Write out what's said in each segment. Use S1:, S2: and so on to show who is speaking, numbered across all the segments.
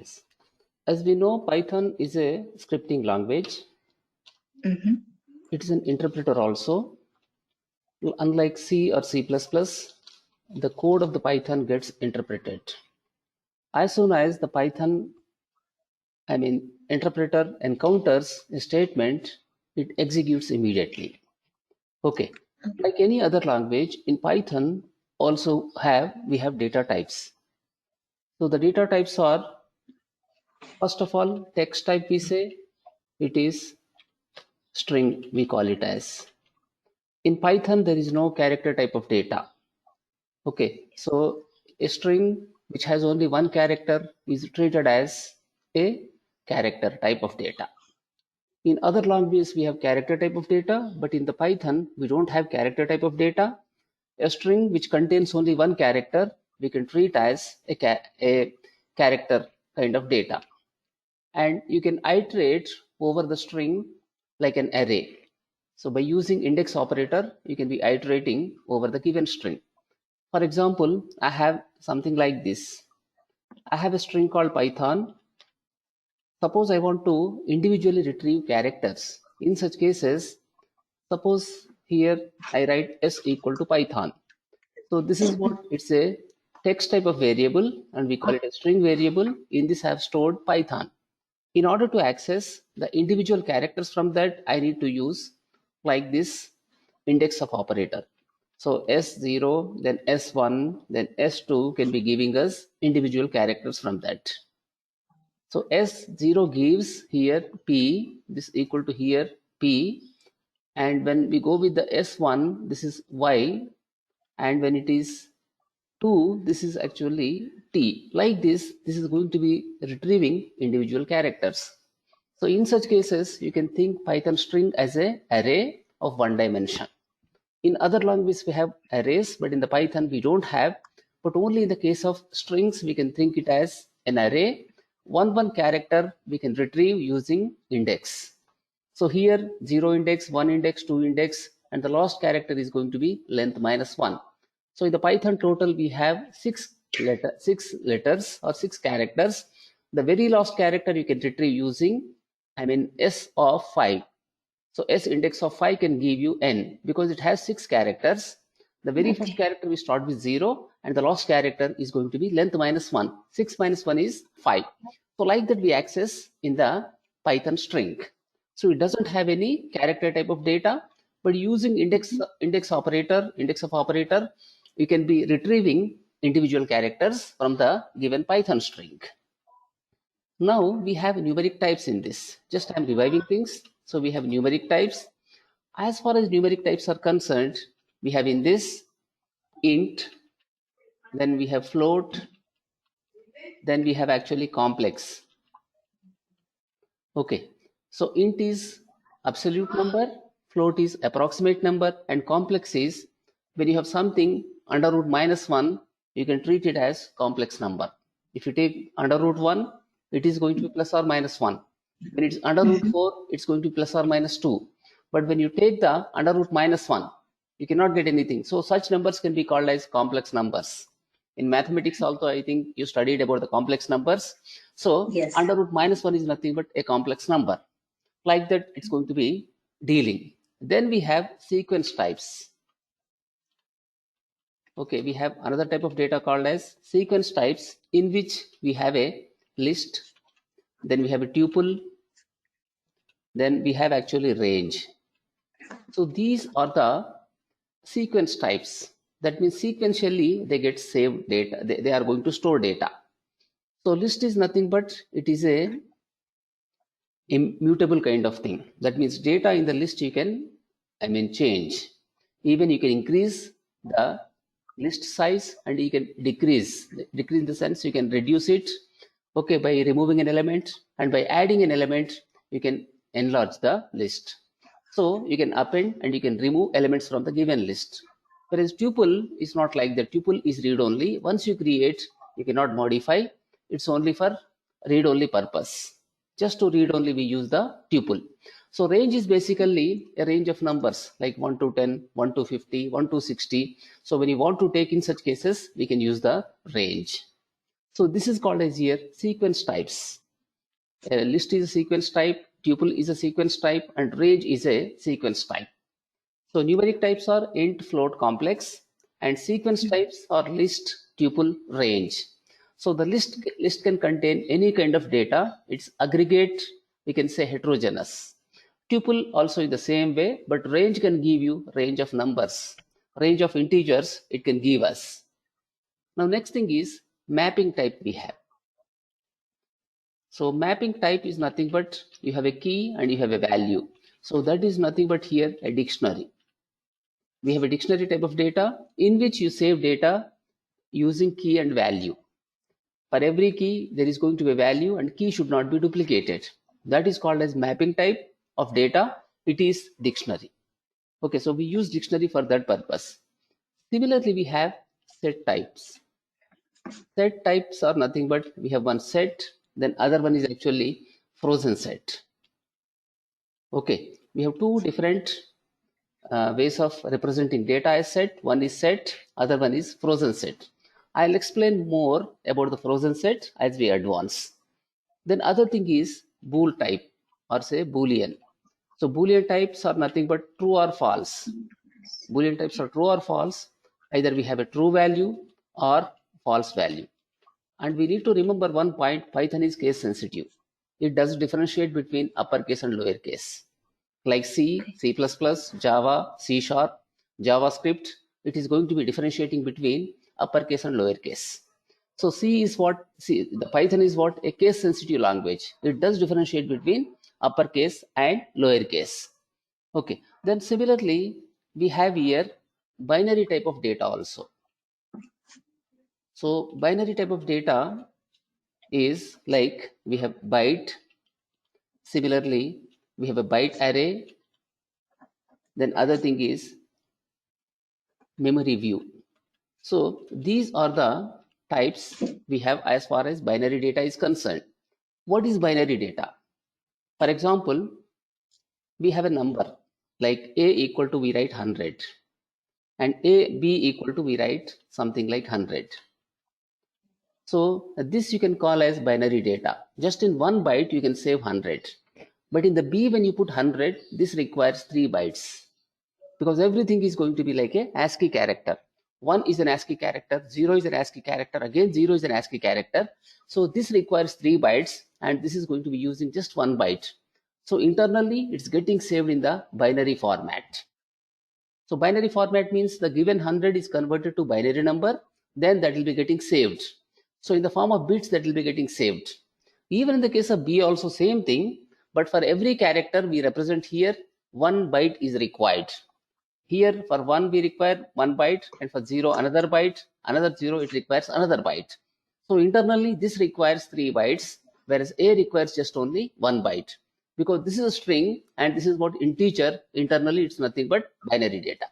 S1: this. As we know, Python is a scripting language. It is an interpreter also. Unlike C or C++, the code of the Python gets interpreted. As soon as the Python interpreter encounters a statement, it executes immediately. Okay, like any other language, in Python also we have data types. So the data types are, first of all, text type we say, it is string we call it as. In Python, there is no character type of data. Okay, so a string which has only one character is treated as a character type of data. In other languages, we have character type of data, but in the Python, we don't have character type of data. A string which contains only one character, we can treat as a character kind of data. And you can iterate over the string like an array. So by using index operator, you can be iterating over the given string. For example, I have something like this. I have a string called Python. Suppose I want to individually retrieve characters. In such cases, suppose here I write s equal to Python. So this is what it's a text type of variable, and we call it a string variable. In this I have stored Python. In order to access the individual characters from that, I need to use like this index of operator. So S0, then S1, then S2 can be giving us individual characters from that. So S0 gives here P, this equal to here P, and when we go with the S1, this is Y, and when it is 2, this is actually T. Like this is going to be retrieving individual characters. So in such cases, you can think Python string as an array of one dimension. In other languages, we have arrays, but in the Python, we don't have. But only in the case of strings, we can think it as an array. One character we can retrieve using index. So here 0 index, 1 index, 2 index, and the last character is going to be length -1. So in the Python total we have 6 letters or 6 characters. The very last character you can retrieve using s of 5. So s index of 5 can give you n because it has 6 characters. The very first character we start with 0, and the last character is going to be length -1. 6 minus 1 is 5. So like that we access in the Python string. So it doesn't have any character type of data, but using index of operator, you can be retrieving individual characters from the given Python string. Now we have numeric types in this. Just I'm reviving things. So we have numeric types. As far as numeric types are concerned, we have in this int, then we have float, then we have actually complex. Okay, so int is absolute number, float is approximate number, and complex is when you have something under root -1, you can treat it as complex number. If you take under root 1, it is going to be plus or minus 1. When it's under root 4, it's going to be plus or minus 2. But when you take the under root -1, you cannot get anything. So such numbers can be called as complex numbers. In mathematics also, I think you studied about the complex numbers. So yes, under root -1 is nothing but a complex number. Like that, it's going to be dealing. Then we have sequence types. Okay, we have another type of data called as sequence types, in which we have a list, then we have a tuple, then we have actually range. So these are the sequence types. That means sequentially they get saved data. They are going to store data. So list is nothing but it is a immutable kind of thing. That means data in the list you can change. Even you can increase the list size and you can decrease in the sense you can reduce it, okay, by removing an element, and by adding an element you can enlarge the list. So you can append and you can remove elements from the given list. Whereas tuple is not like that. Tuple is read only. Once you create, you cannot modify. It's only for read only purpose. Just to read only we use the tuple. So range is basically a range of numbers like 1 to 10, 1 to 50, 1 to 60. So when you want to take in such cases, we can use the range. So this is called as here sequence types. A list is a sequence type, tuple is a sequence type, and range is a sequence type. So numeric types are int, float, complex, and sequence types are list, tuple, range. So the list can contain any kind of data. It's aggregate, we can say heterogeneous. Tuple also in the same way, but range can give you range of numbers, range of integers it can give us. Now next thing is mapping type we have. So mapping type is nothing but you have a key and you have a value. So that is nothing but here a dictionary. We have a dictionary type of data in which you save data using key and value. For every key, there is going to be a value and key should not be duplicated. That is called as mapping type of data. It is dictionary. Okay, so we use dictionary for that purpose. Similarly, we have set types. Set types are nothing but we have one set, then other one is actually frozen set. Okay, we have two different ways of representing data as set. One is set, other one is frozen set. I'll explain more about the frozen set as we advance. Then other thing is bool type or say boolean. So boolean types are nothing but true or false. Boolean types are true or false. Either we have a true value or false value. And we need to remember one point, Python is case sensitive. It does differentiate between uppercase and lowercase. Like C, C++, Java, C Sharp, JavaScript, it is going to be differentiating between uppercase and lowercase. So the Python is what? A case sensitive language. It does differentiate between uppercase and lowercase. Okay, then similarly, we have here binary type of data also. So binary type of data is like we have byte. Similarly, we have a byte array. Then other thing is memory view. So these are the types we have as far as binary data is concerned. What is binary data? For example, we have a number like a equal to we write 100 and a b equal to we write something like 100. So this you can call as binary data. Just in one byte you can save 100. But in the B, when you put 100, this requires 3 bytes because everything is going to be like a ASCII character. 1 is an ASCII character, 0 is an ASCII character, again 0 is an ASCII character. So this requires 3 bytes and this is going to be using just 1 byte. So internally, it's getting saved in the binary format. So binary format means the given 100 is converted to binary number, then that will be getting saved. So in the form of bits, that will be getting saved. Even in the case of B also same thing, but for every character we represent here, 1 byte is required. Here for 1 we require 1 byte and for 0 another byte, another 0 it requires another byte. So internally this requires 3 bytes, whereas A requires just only 1 byte. Because this is a string and this is what integer, internally it's nothing but binary data.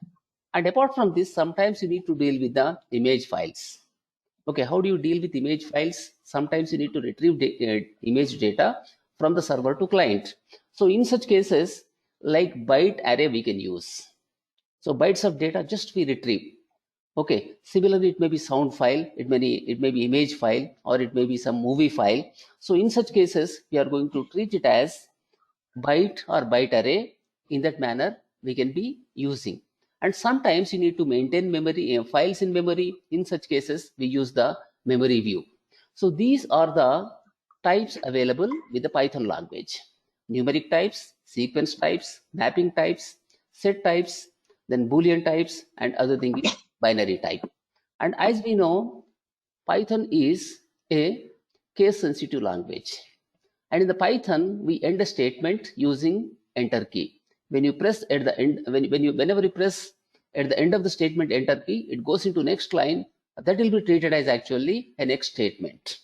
S1: And apart from this, sometimes you need to deal with the image files. Okay, how do you deal with image files? Sometimes you need to retrieve image data from the server to client. So in such cases, like byte array we can use. So bytes of data just we retrieve. Okay, similarly it may be sound file, it may be image file, or it may be some movie file. So in such cases, we are going to treat it as byte or byte array. In that manner we can be using. And sometimes you need to maintain memory files in memory. In such cases we use the memory view. So these are the types available with the Python language: numeric types, sequence types, mapping types, set types, then boolean types, and other thing is binary type. And as we know, Python is a case sensitive language. And in the Python, we end a statement using enter key. When you press at the end, whenever you press at the end of the statement enter key, it goes into next line. That will be treated as actually a next statement.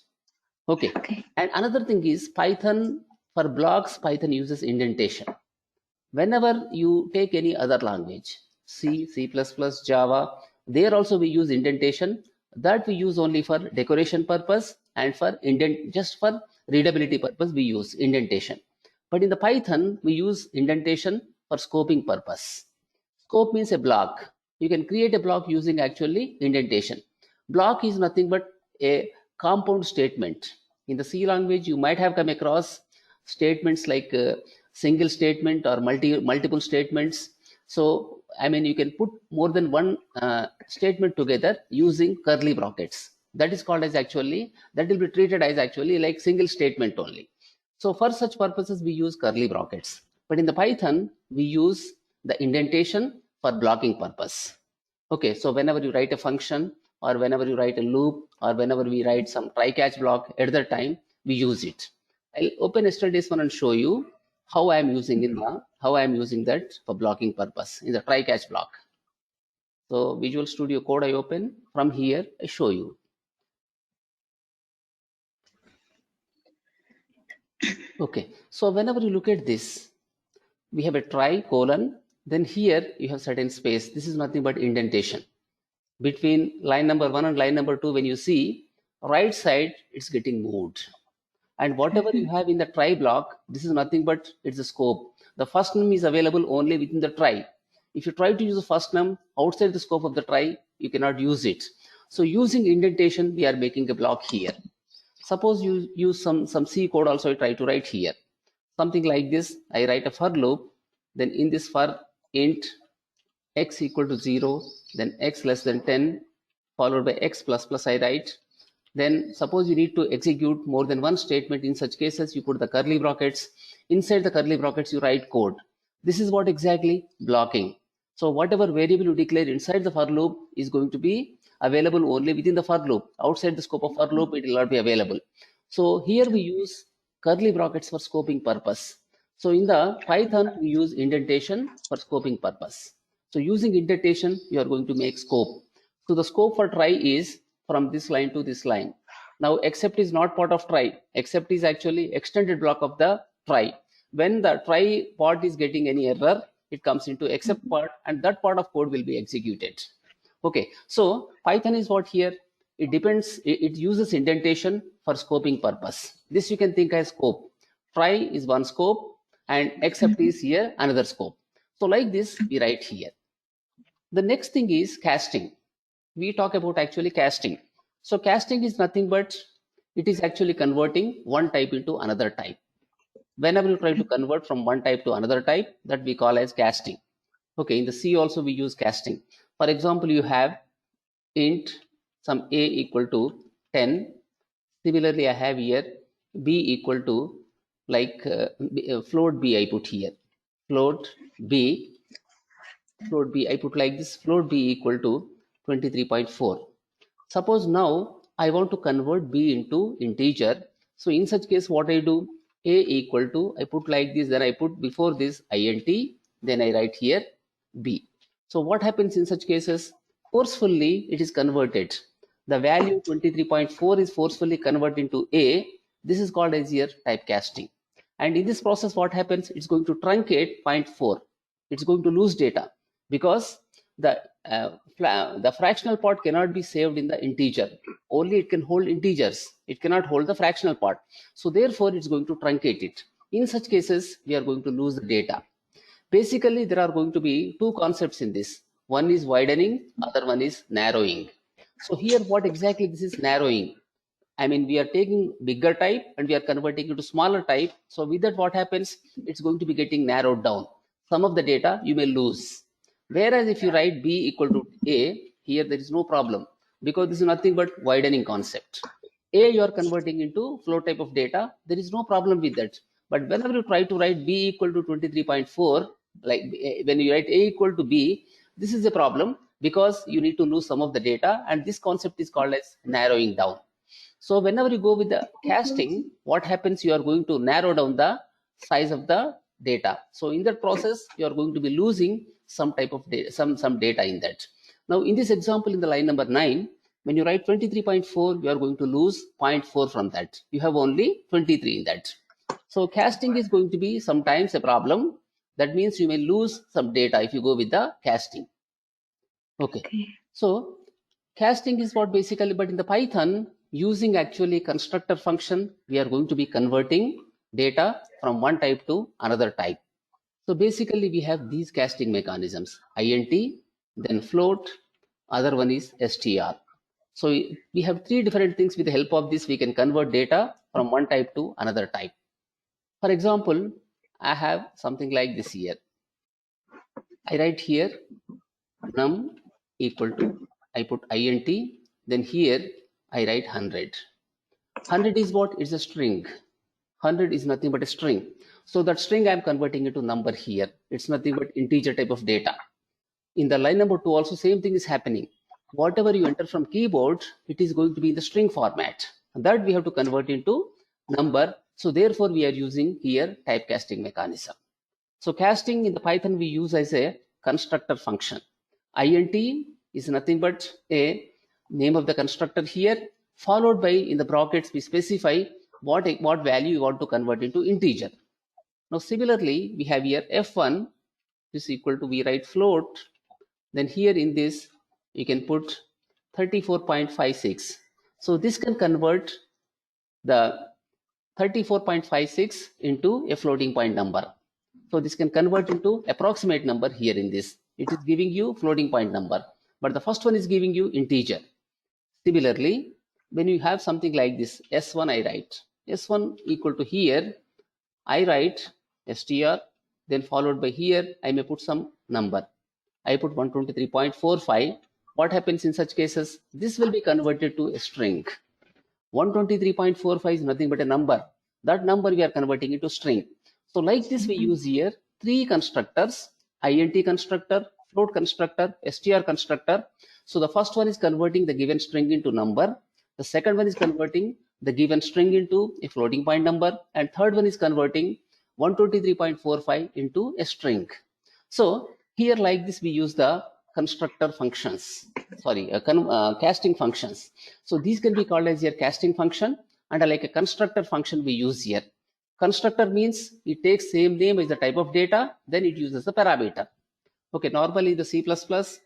S1: Okay. And another thing is Python, for blocks, Python uses indentation. Whenever you take any other language, C, C++, Java, there also we use indentation. That we use only for decoration purpose and for just for readability purpose we use indentation. But in the Python, we use indentation for scoping purpose. Scope means a block. You can create a block using actually indentation. Block is nothing but a compound statement. In the C language, you might have come across statements like single statement or multiple statements. So, I mean, you can put more than one statement together using curly brackets. That is called as actually, that will be treated as actually like single statement only. So for such purposes, we use curly brackets. But in the Python, we use the indentation for blocking purpose. Okay, so whenever you write a function or whenever you write a loop or whenever we write some try-catch block, at that time we use it. I'll open yesterday's one and show you how I am using that for blocking purpose in the try-catch block. So Visual Studio Code I open. From here I show you. Okay, so whenever you look at this, we have a try colon, then here you have certain space. This is nothing but indentation. Between line number 1 and line number 2, when you see right side, it's getting moved. And whatever you have in the try block, this is nothing but it's a scope. The first num is available only within the try. If you try to use the first num outside the scope of the try, you cannot use it. So using indentation, we are making a block here. Suppose you use some C code also I try to write here. Something like this, I write a for loop, then in this for int x equal to 0, then x less than 10, followed by x plus plus I write. Then suppose you need to execute more than one statement. In such cases, you put the curly brackets. Inside the curly brackets, you write code. This is what exactly blocking. So whatever variable you declare inside the for loop is going to be available only within the for loop. Outside the scope of for loop, it will not be available. So here we use curly brackets for scoping purpose. So in the Python, we use indentation for scoping purpose. So using indentation, you are going to make scope. So the scope for try is from this line to this line. Now except is not part of try. Except is actually extended block of the try. When the try part is getting any error, it comes into except part and that part of code will be executed. Okay, so Python is what here? It depends, it uses indentation for scoping purpose. This you can think as scope. Try is one scope and except is here another scope. So like this, we write here. The next thing is casting. We talk about actually casting. So casting is nothing but it is actually converting one type into another type. Whenever you try to convert from one type to another type, that we call as casting. Okay, in the C also we use casting. For example, you have int some a equal to 10. Similarly, I have here b equal to like float b I put here. Float b I put like this, float b equal to 23.4. Suppose now I want to convert b into integer. So in such case, what I do, a equal to, I put like this, then I put before this int, then I write here b. So what happens in such cases? Forcefully it is converted. The value 23.4 is forcefully converted into a. This is called as here typecasting. And in this process, what happens? It's going to truncate 0.4. It's going to lose data because the fractional part cannot be saved in the integer. Only it can hold integers. It cannot hold the fractional part. So therefore, it's going to truncate it. In such cases, we are going to lose the data. Basically, there are going to be two concepts in this. One is widening, other one is narrowing. So here, what exactly this is narrowing? I mean, we are taking bigger type and we are converting it to smaller type. So with that, what happens? It's going to be getting narrowed down. Some of the data you may lose. Whereas if you write b equal to a, here there is no problem because this is nothing but widening concept. A you are converting into float type of data. There is no problem with that. But whenever you try to write b equal to 23.4, like when you write a equal to b, this is a problem because you need to lose some of the data, and this concept is called as narrowing down. So whenever you go with the casting, what happens? You are going to narrow down the size of the data. So in that process, you are going to be losing some type of data, some data in that. Now in this example, in the line number 9, when you write 23.4, you are going to lose 0.4 from that. You have only 23 in that. So casting is going to be sometimes a problem. That means you may lose some data if you go with the casting. Okay. So casting is what basically, but in the Python, using actually constructor function, we are going to be converting data from one type to another type. So basically we have these casting mechanisms, int, then float, other one is str. So we have three different things. With the help of this, we can convert data from one type to another type. For example, I have something like this here. I write here num equal to, I put int, then here I write 100. 100 is what? It's a string. 100 is nothing but a string. So that string I'm converting into number here. It's nothing but integer type of data. In the line number 2 also same thing is happening. Whatever you enter from keyboard, it is going to be in the string format. And that we have to convert into number. So therefore we are using here typecasting mechanism. So casting in the Python we use as a constructor function. Int is nothing but a name of the constructor here, followed by in the brackets we specify what value you want to convert into integer. Now similarly we have here f1 is equal to, we write float, then here in this you can put 34.56. So this can convert the 34.56 into a floating point number. So this can convert into approximate number here in this. It is giving you floating point number, but the first one is giving you integer. Similarly, when you have something like this, S1 I write. S1 equal to here, I write str, then followed by here, I may put some number. I put 123.45. What happens in such cases? This will be converted to a string. 123.45 is nothing but a number. That number we are converting into string. So like this we use here three constructors, int constructor, float constructor, str constructor. So the first one is converting the given string into number. The second one is converting the given string into a floating point number. And third one is converting 123.45 into a string. So here like this we use the constructor functions, casting functions. So these can be called as your casting function, and like a constructor function we use here. Constructor means it takes same name as the type of data, then it uses the parameter. Okay, normally the C++,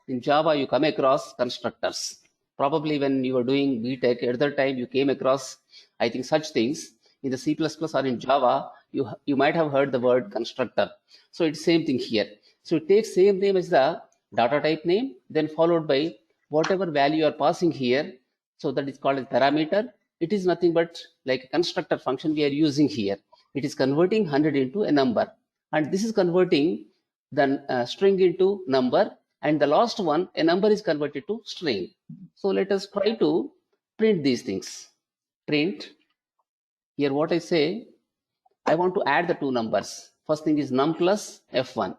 S1: in Java you come across constructors. Probably when you were doing BTech at that time you came across, I think, such things. In the C++ or in Java, you might have heard the word constructor. So it's same thing here. So it takes same name as the data type name, then followed by whatever value you are passing here. So that is called a parameter. It is nothing but like a constructor function we are using here. It is converting 100 into a number, and this is converting the string into number, and the last one, a number, is converted to string. So let us try to print these things. Print. Here what I say, I want to add the two numbers. First thing is num plus f1.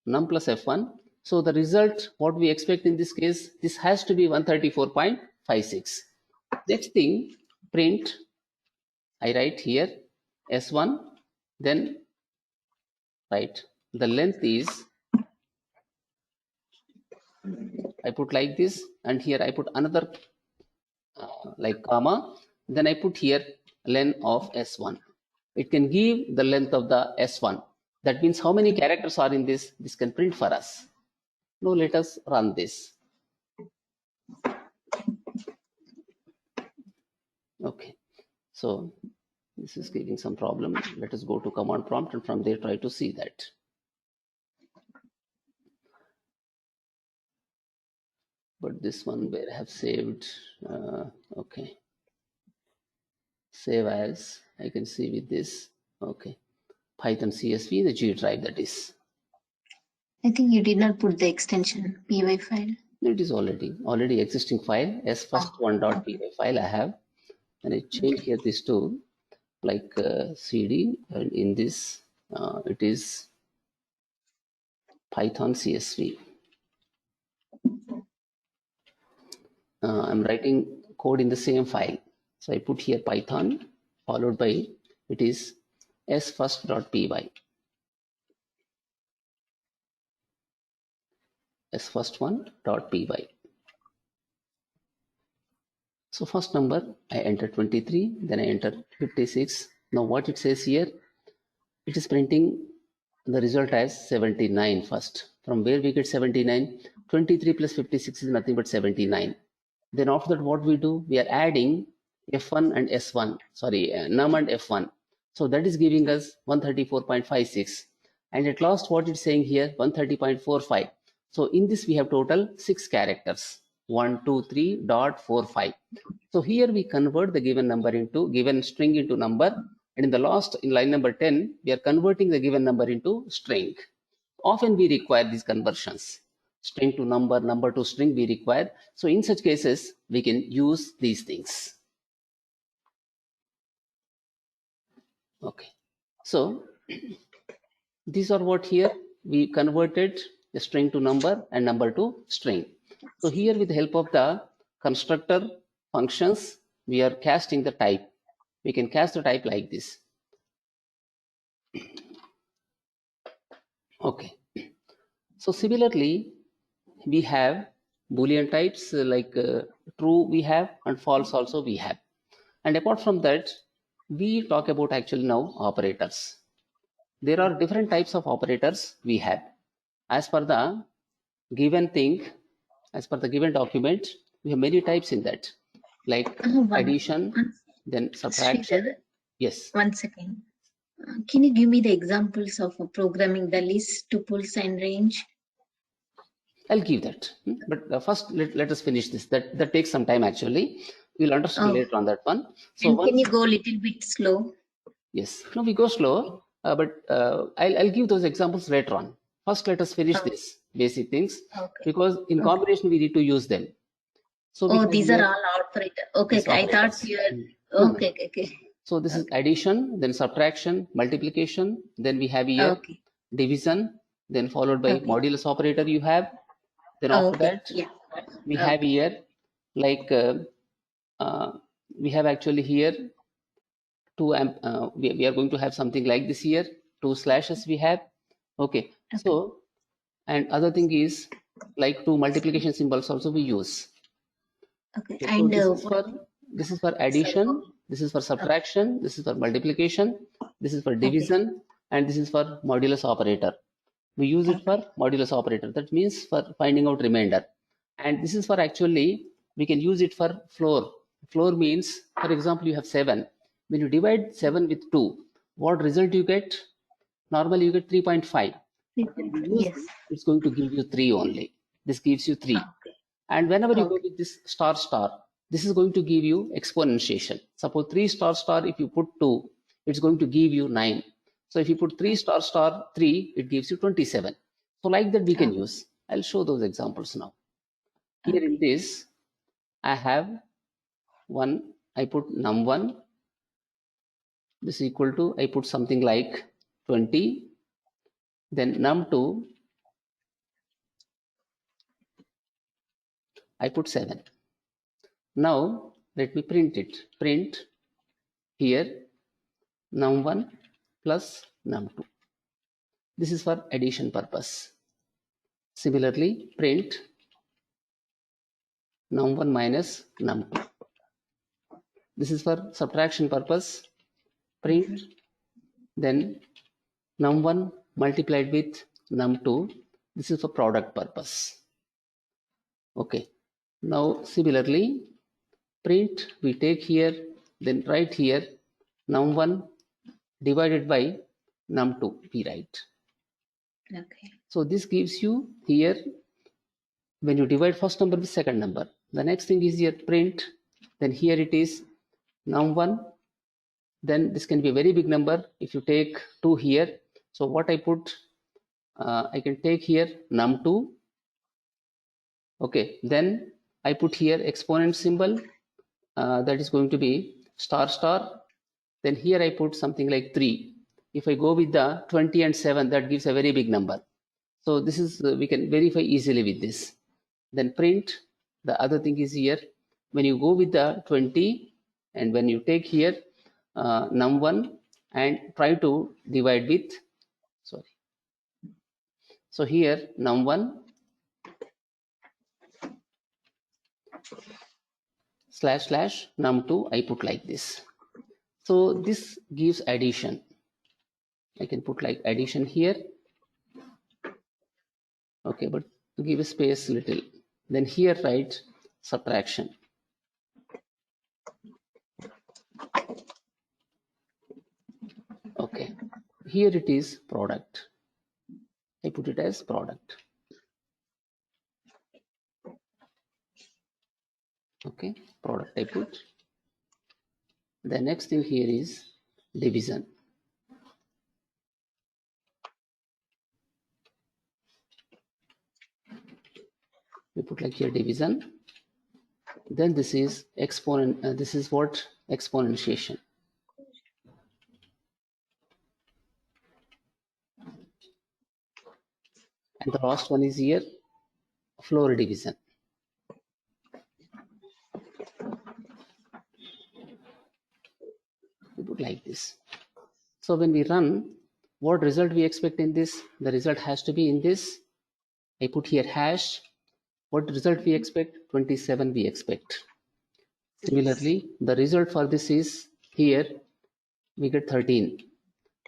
S1: Num plus f1. So the result, what we expect in this case, this has to be 134.56. Next thing, print. I write here s1, then write the length is, I put like this, and here I put another like comma, then I put here length of s1. It can give the length of the s1. That means how many characters are in this. This can print for us. Now let us run this. Okay, so this is giving some problem. Let us go to command prompt and from there try to see that. But this one where I have saved, okay, save as, I can see with this. Okay, Python CSV, the G drive, that is.
S2: I think you did not put the extension py file.
S1: It is already existing file, as first1.py file I have, and I change here this to like cd, and in this it is Python CSV. I'm writing code in the same file. So I put here Python followed by, it is sfirst.py. sfirst1.py. So first number I enter 23, then I enter 56. Now what it says here, it is printing the result as 79 first. From where we get 79? 23 plus 56 is nothing but 79. Then after that what we do, we are adding f1 and s1, num and f1. So that is giving us 134.56, and at last what it's saying here, 130.45. So in this we have total 6 characters. 123.45. So here we convert the given string into number, and in the last, in line number 10, we are converting the given number into string. Often we require these conversions, string to number, number to string we require. So in such cases, we can use these things. Okay, so these are what here we converted the string to number and number to string. So here with the help of the constructor functions, we are casting the type. We can cast the type like this. Okay. So similarly, we have Boolean types like true we have and false also we have. And apart from that, we talk about actually now operators. There are different types of operators we have. As per the given thing, as per the given document, we have many types in that, like addition, then subtraction.
S2: Sridhar,
S1: Yes,
S2: 1 second. Can you give me the examples of programming the list, tuples, and range?
S1: I'll give that. But first, let us finish this. That takes some time actually. We'll understand later on that one. So
S2: And
S1: once,
S2: can you go a little bit slow?
S1: yes, no, we go slow, but I'll give those examples later on. First, let us finish this basic things,
S2: Okay.
S1: because in combination we need to use them. So we
S2: Oh,
S1: have
S2: these
S1: here
S2: are all operator. Okay,
S1: these
S2: I thought
S1: operators.
S2: you are.
S1: No, no.
S2: Okay, okay.
S1: So this is addition, then subtraction, multiplication. Then we have here
S2: Okay.
S1: division, then followed by
S2: Okay.
S1: modulus operator you have. Then after
S2: Okay.
S1: that,
S2: Yeah.
S1: we have here like we have actually here we are going to have something like this here, 2 slashes we have. Okay. So, and other thing is like 2 multiplication symbols also we use.
S2: Okay.
S1: Okay,
S2: And
S1: so this is for addition, this is for subtraction, this is for multiplication, this is for division, and this is for modulus operator. We use it for modulus operator. That means for finding out remainder. And this is for actually, we can use it for floor. Floor means, for example, you have 7. When you divide 7 with 2, what result you get? Normally you get 3.5. But when you use
S2: yes.
S1: this, it's going to give you 3 only. This gives you 3.
S2: Okay.
S1: And whenever you go with this star star, this is going to give you exponentiation. Suppose 3 star star, if you put 2, it's going to give you 9. So if you put 3 star star 3, it gives you 27. So like that we can use. I'll show those examples now. Here in this, I have one, I put num1, this is equal to, I put something like 20, then num2, I put 7. Now let me print it. Print here num1 plus num2. This is for addition purpose. Similarly, print num1 minus num2. This is for subtraction purpose. Print then num1 multiplied with num2. This is for product purpose. Okay. Now similarly, print we take here, then write here num1 divided by num2 we write.
S2: Okay.
S1: So this gives you here, when you divide first number with second number, the next thing is here print, then here it is num1, then this can be a very big number if you take 2 here. So what I put, I can take here num2. Okay, then I put here exponent symbol, that is going to be star star. Then here I put something like 3. If I go with the 20 and 7, that gives a very big number. So this is, we can verify easily with this. Then print, the other thing is here, when you go with the 20 and when you take here num1 and try to divide with, sorry. So here num1 slash slash num2, I put like this. So this gives addition. I can put like addition here. Okay, but to give a space little. Then here write subtraction. Okay, here it is product. I put it as product. Okay, product I put. The next thing here is division. We put like here division. Then this is exponent. This is what exponentiation. And the last one is here floor division. We put like this. So when we run, what result we expect in this? The result has to be in this. I put here hash. What result we expect? 27 we expect. Similarly, the result for this is here we get 13.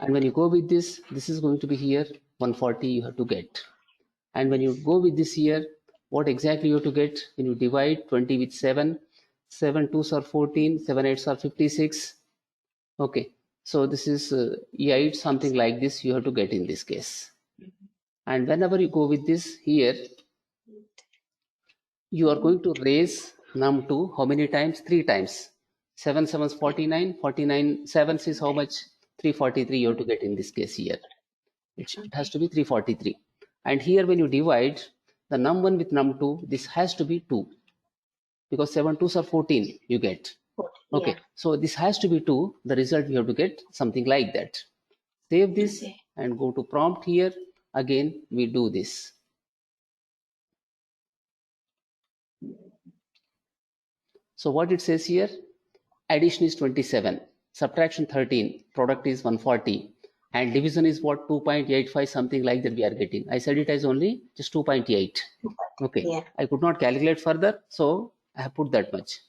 S1: And when you go with this, this is going to be here 140 you have to get. And when you go with this here, what exactly you have to get? When you divide 20 with 7, 7 2s are 14, 7 8s are 56. Okay, so this is 8, something like this you have to get in this case. And whenever you go with this here, you are going to raise num2 how many times? 3 times. 7 7s 49, 49 7s is how much? 343 you have to get in this case here. It has to be 343. And here when you divide the num1 with num2, this has to be 2 because 7 2s are 14 you get. Okay,
S2: Yeah.
S1: so this has to be 2. The result we have to get something like that. Save this
S2: Okay.
S1: and go to prompt here. Again, we do this. So what it says here, addition is 27, subtraction 13, product is 140, and division is what? 2.85, something like that we are getting. I said it as only just 2.8. Okay,
S2: Yeah.
S1: I could not calculate further, so I have put that much.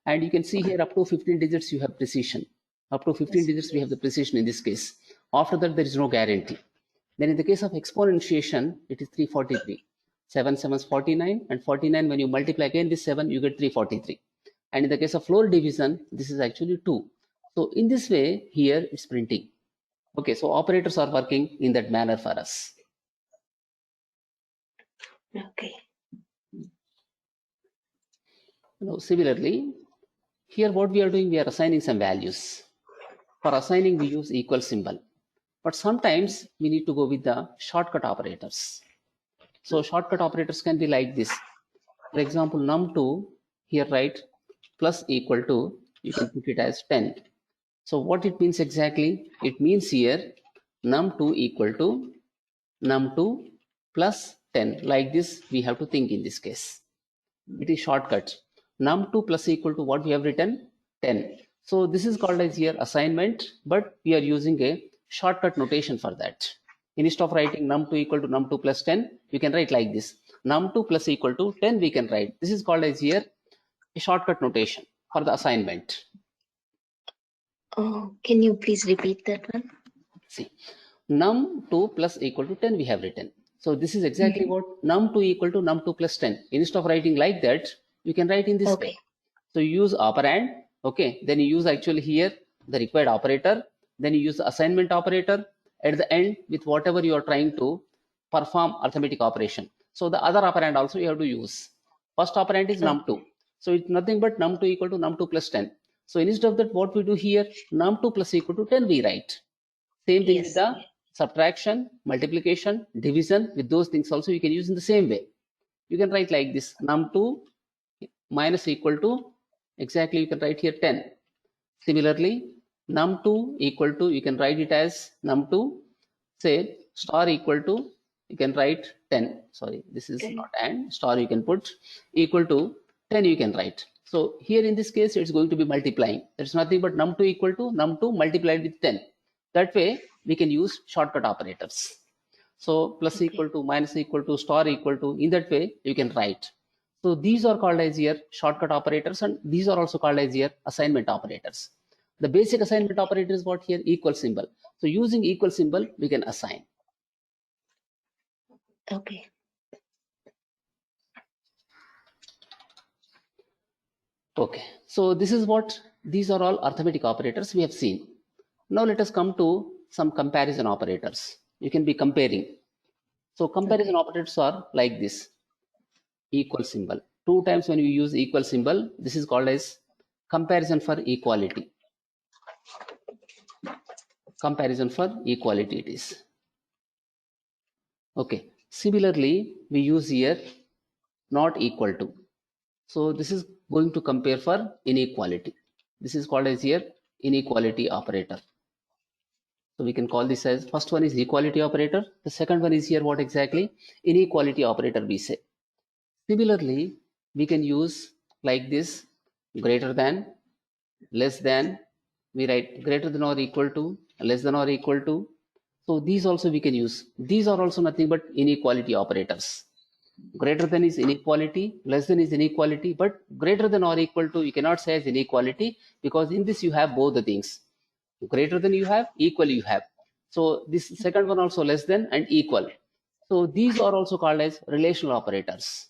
S1: And you can see here up to 15 digits you have precision. Up to 15 digits we have the precision in this case. After that there is no guarantee. Then in the case of exponentiation, it is 343. 7 7 is 49, and 49 when you multiply again with 7 you get 343. And in the case of floor division, this is actually 2. So in this way here it's printing. Okay, so operators are working in that manner for us.
S2: Okay.
S1: Now similarly, here what we are doing, we are assigning some values. For assigning we use equal symbol, but sometimes we need to go with the shortcut operators. So shortcut operators can be like this. For example, num2 here, right, plus equal to, you can put it as 10. So what it means exactly? It means here num2 equal to num2 plus 10. Like this we have to think in this case. It is shortcut. Num2 plus equal to what we have written? 10. So this is called as here assignment, but we are using a shortcut notation for that. Instead of writing num2 equal to num2 plus 10, you can write like this. Num2 plus equal to 10 we can write. This is called as here a shortcut notation for the assignment.
S2: Oh, can you please repeat that one?
S1: See, num2 plus equal to 10 we have written. So this is exactly what num2 equal to num2 plus 10. Instead of writing like that, you can write in this
S2: Okay.
S1: way. So you use operand, okay, then you use actually here the required operator, then you use the assignment operator at the end with whatever you are trying to perform arithmetic operation. So the other operand also you have to use. First operand is num2. So it's nothing but num2 equal to num2 plus 10. So instead of that, what we do here, num2 plus equal to 10 we write. Same thing with
S2: Yes.
S1: the subtraction, multiplication, division. With those things also you can use in the same way. You can write like this, num2 minus equal to, exactly you can write here 10. Similarly, num2 equal to, you can write it as num2, say star equal to, you can write 10. Sorry, this is
S2: 10.
S1: not and, star you can put, equal to 10 you can write. So here in this case, it's going to be multiplying. There's nothing but num2 equal to num2 multiplied with 10. That way, we can use shortcut operators. So plus
S2: Okay.
S1: equal to, minus equal to, star equal to, in that way, you can write. So these are called as here shortcut operators, and these are also called as here assignment operators. The basic assignment operator is what here? Equal symbol. So using equal symbol, we can assign.
S2: Okay.
S1: Okay, so this is what, these are all arithmetic operators we have seen. Now let us come to some comparison operators. You can be comparing. So comparison operators are like this, equal symbol. 2 times when you use equal symbol, this is called as comparison for equality. Comparison for equality it is. Okay. Similarly, we use here not equal to. So this is going to compare for inequality. This is called as here inequality operator. So we can call this as, first one is equality operator. The second one is here what exactly? Inequality operator we say. Similarly, we can use like this, greater than, less than, we write greater than or equal to, less than or equal to. So these also we can use. These are also nothing but inequality operators. Greater than is inequality, less than is inequality, but greater than or equal to you cannot say as inequality, because in this you have both the things. Greater than you have, equal you have. So this second one also less than and equal. So these are also called as relational operators.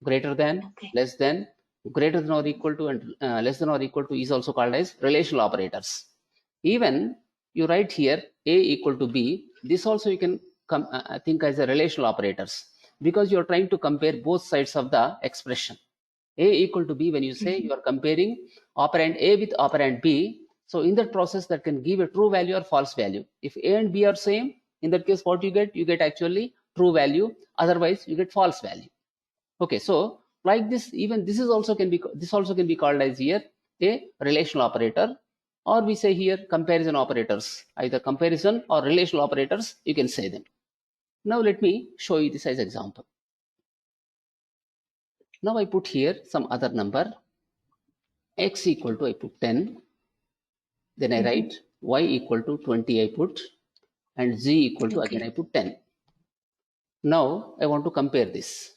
S1: Greater than,
S2: Okay.
S1: less than, greater than or equal to, and less than or equal to is also called as relational operators. Even you write here A equal to B, this also you can think as a relational operators, because you are trying to compare both sides of the expression. A equal to B, when you say you are comparing operand A with operand B, so in that process that can give a true value or false value. If A and B are same, in that case what you get actually true value, otherwise you get false value. Okay, so like this, even this also can be called as here a relational operator, or we say here comparison operators, either comparison or relational operators, you can say them. Now let me show you this as example. Now I put here some other number, x equal to, I put 10, then I write y equal to 20, I put, and z equal to, again I put 10. Now I want to compare this.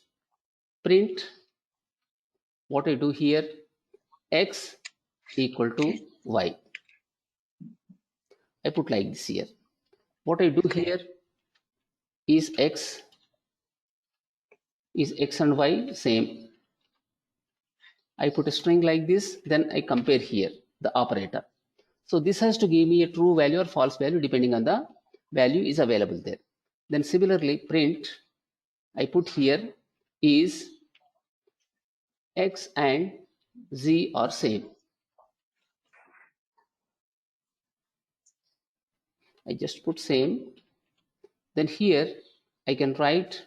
S1: Print, what I do here, x equal to y. I put like this here. What I do here is x and y same. I put a string like this, then I compare here the operator. So this has to give me a true value or false value depending on the value is available there. Then similarly print, I put here is x and z are same. I just put same. Then here I can write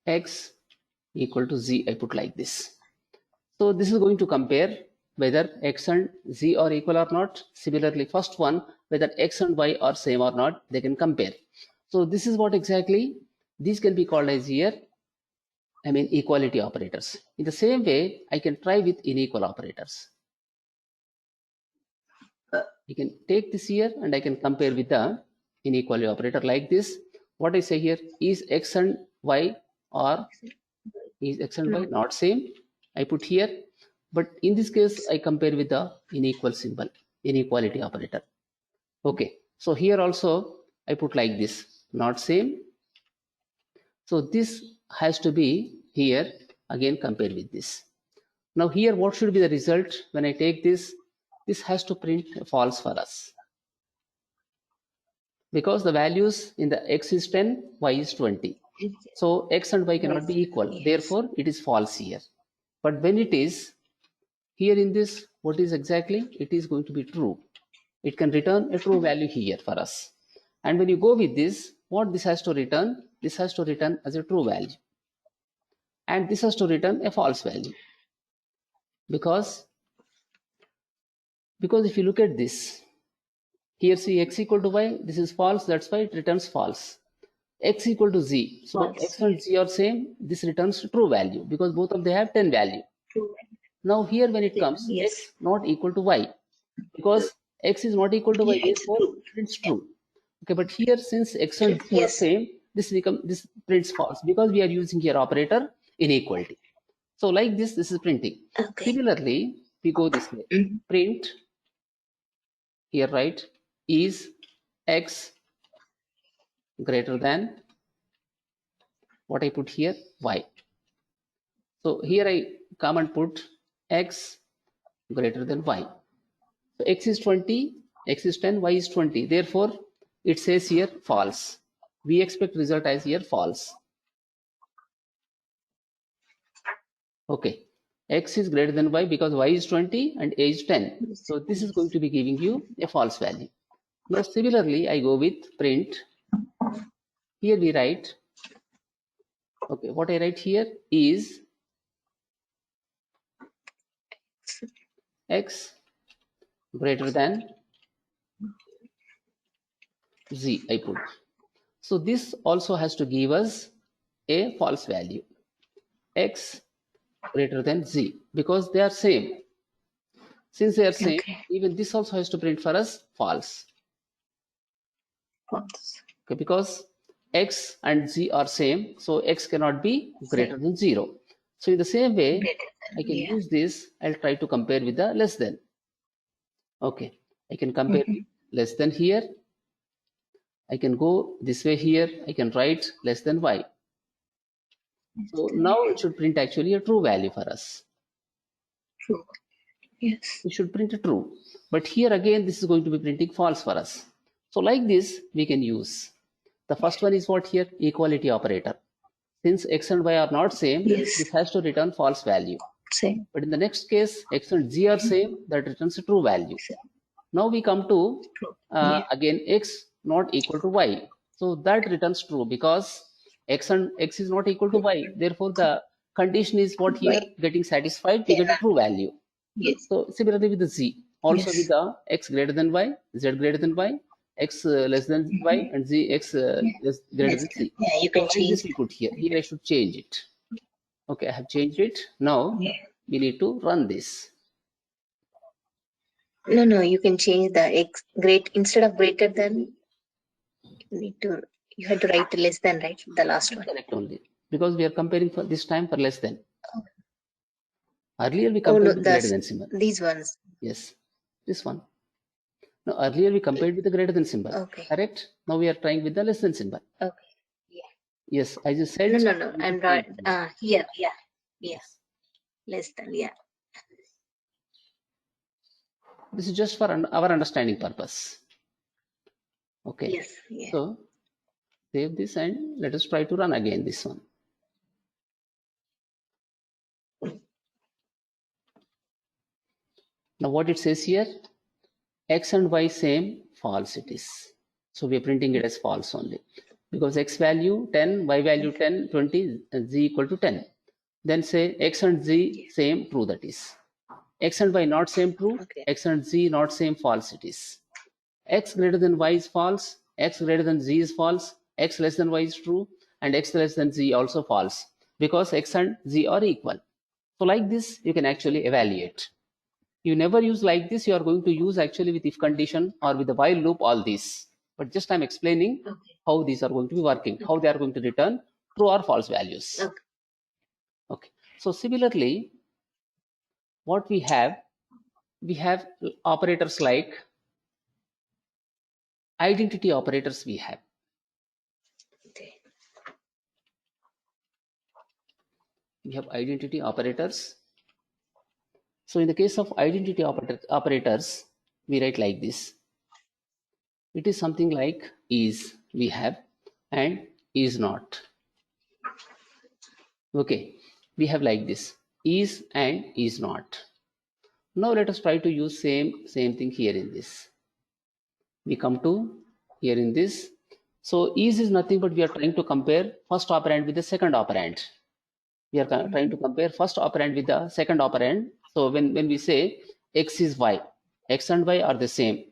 S1: x equal to z. I put like this. So this is going to compare whether x and z are equal or not. Similarly, first one, whether x and y are same or not, they can compare. So this is what exactly these can be called as here, I mean equality operators. In the same way, I can try with unequal operators. You can take this here and I can compare with the inequality operator like this. What I say here is x and y or is x and y not same? I put here, but in this case I compare with the unequal symbol, inequality operator. Okay, so here also I put like this, not same. So this has to be here again compared with this. Now here what should be the result when I take this? This has to print false for us, because the values in the x is 10, y is 20. So x and y cannot be equal. Therefore, it is false here. But when it is here in this, what is exactly? It is going to be true. It can return a true value here for us. And when you go with this, what this has to return? This has to return as a true value. And this has to return a false value. Because if you look at this, here see x equal to y, this is false, that's why it returns false. X equal to z, so
S2: False.
S1: x and z are same, this returns true value because both of them have 10 value. Now here when it comes,
S2: Yes.
S1: x not equal to y, because x is not equal to y,
S2: Yeah, it's
S1: therefore
S2: true.
S1: it's true. Okay, but here since x and z are
S2: Yes.
S1: same, this prints false because we are using here operator inequality. So like this is printing.
S2: Okay.
S1: Similarly, we go this way. Print here, right, is x greater than, what I put here, y. So here I come and put x greater than y. So x is 20, x is 10, y is 20. Therefore, it says here false. We expect result as here false. Okay. x is greater than y because y is 20 and a is 10. So this is going to be giving you a false value. Now similarly, I go with print. Here we write, okay, what I write here is x greater than z, I put. So this also has to give us a false value, x greater than z, because they are same. Since they are same,
S2: Okay.
S1: even this also has to print for us false.
S2: False.
S1: Okay, because x and z are same, so x cannot be greater than 0. So in the same way,
S2: Greater than,
S1: I can
S2: yeah.
S1: use this. I'll try to compare with the less than. Okay, I can compare with less than here. I can go this way here. I can write less than y. So now it should print actually a true value for us.
S2: True. Yes.
S1: It should print a true. But here again, this is going to be printing false for us. So like this, we can use. The first one is what here? Equality operator. Since x and y are not same,
S2: Yes.
S1: this has to return false value.
S2: Same.
S1: But in the next case, x and z are same, that returns a true value. Now we come to
S2: True.
S1: again x not equal to y. So that returns true because x is not equal to y. Therefore, the condition is what here getting satisfied. We get a true value.
S2: Yes.
S1: So similarly with the z, also
S2: Yes.
S1: with the x greater than y, z greater than y, x less than y, and z x less greater than z.
S2: Yeah, you
S1: So
S2: can
S1: like
S2: change.
S1: this we put here. Here I should change it. Okay, I have changed it. Now
S2: Yeah.
S1: we need to run this.
S2: No, you can change the x instead of greater than. You had to write less than, right? The last one.
S1: Correct only because we are comparing for this time for less than.
S2: Oh.
S1: Earlier we
S2: Oh no,
S1: compared with greater than symbol.
S2: these ones.
S1: Yes, this one. Now earlier we compared with the greater than symbol.
S2: Okay.
S1: Correct. Now we are trying with the less than symbol.
S2: Okay. Yeah.
S1: Yes, I just said.
S2: No. I'm right. Here. Yeah.
S1: Yes.
S2: Less than. Yeah.
S1: This is just for our understanding purpose. Okay.
S2: Yes. Yeah.
S1: So save this and let us try to run again this one. Now what it says here, x and y same, false it is. So we are printing it as false only because x value 10, y value 10, 20, z equal to 10. Then say x and z same, true that is. X and y not same, true.
S2: Okay.
S1: X and z not same, false it is. X greater than y is false, x greater than z is false, x less than y is true, and x less than z also false because x and z are equal. So like this you can actually evaluate. You never use like this, you are going to use actually with if condition or with the while loop all this. But just I'm explaining how these are going to be working, how they are going to return true or false values. Okay. So similarly, what we have operators like identity operators we have.
S2: Okay.
S1: We have identity operators. So in the case of identity operators, we write like this. It is something like is we have and is not. Okay, we have like this is and is not. Now let us try to use same thing here in this. We come to here in this. So is nothing but we are trying to compare first operand with the second operand. We are trying to compare first operand with the second operand. So when we say x is y, x and y are the same,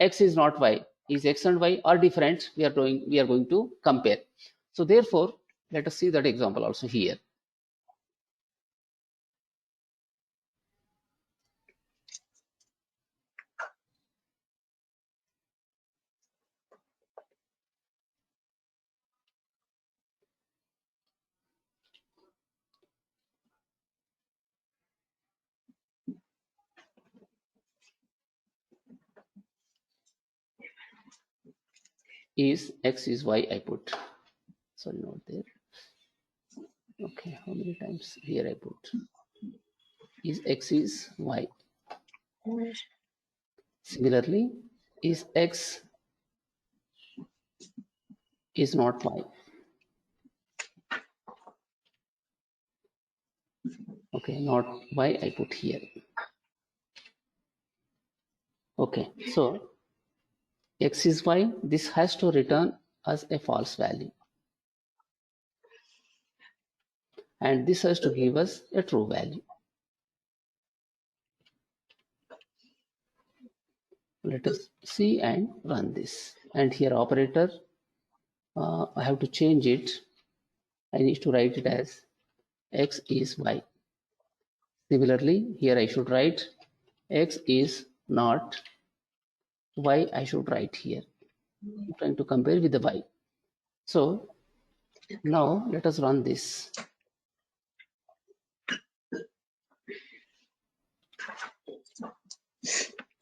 S1: x is not y, is x and y are different, we are going to compare. So therefore let us see that example also here. Is x is y, I put, sorry, not there. Okay, how many times here I put is x is y. Similarly, is x is not y. Okay, Okay, not y, I put here. Okay, so x is y, this has to return as a false value. And this has to give us a true value. Let us see and run this. And here operator, I have to change it. I need to write it as x is y. Similarly, here I should write x is not y, I should write here. I'm trying to compare with the y. So now let us run this.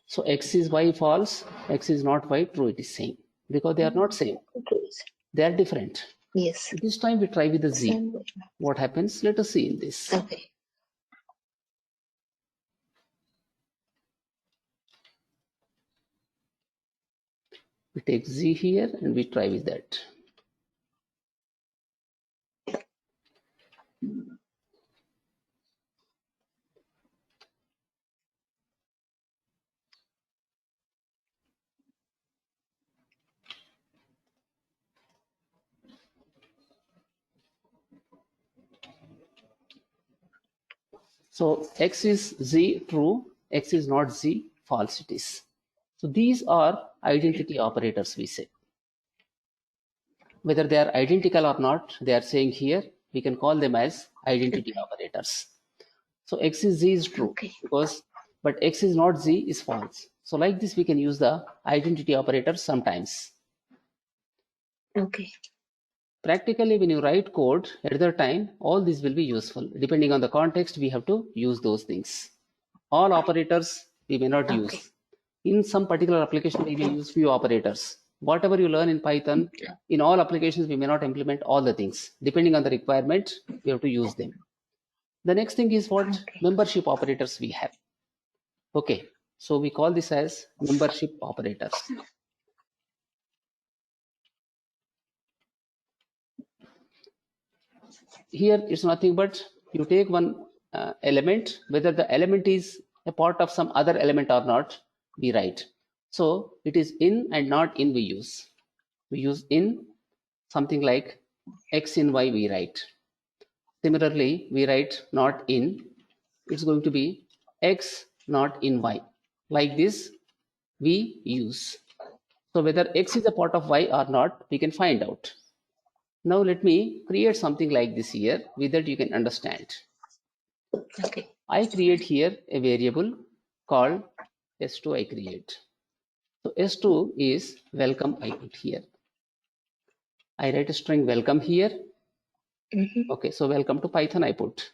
S1: So x is y false, x is not y true, it is same, because they are not same, they are different.
S2: Yes.
S1: This time we try with the z. What happens? Let us see in this.
S2: Okay.
S1: We take z here and we try with that. So x is z true, x is not z false it is. So these are identity operators we say. Whether they are identical or not, they are saying here, we can call them as identity operators. So x is z is true
S2: Okay.
S1: because, but x is not z is false. So like this we can use the identity operators sometimes.
S2: Okay.
S1: Practically when you write code at the time, all these will be useful. Depending on the context, we have to use those things. All operators we may not
S2: Okay.
S1: use. In some particular application, we may use few operators. Whatever you learn in Python, in all applications, we may not implement all the things. Depending on the requirement, we have to use them. The next thing is what
S2: Okay.
S1: membership operators we have. Okay, so we call this as membership operators. Here it's nothing but you take one element, whether the element is a part of some other element or not, we write. So it is in and not in we use. We use in, something like x in y we write. Similarly, we write not in, it's going to be x not in y. Like this we use. So whether x is a part of y or not, we can find out. Now let me create something like this here, with that you can understand.
S2: Okay.
S1: I create here a variable called s2 I create. So s2 is welcome I put here. I write a string welcome here.
S2: Mm-hmm.
S1: Okay, so welcome to Python I put.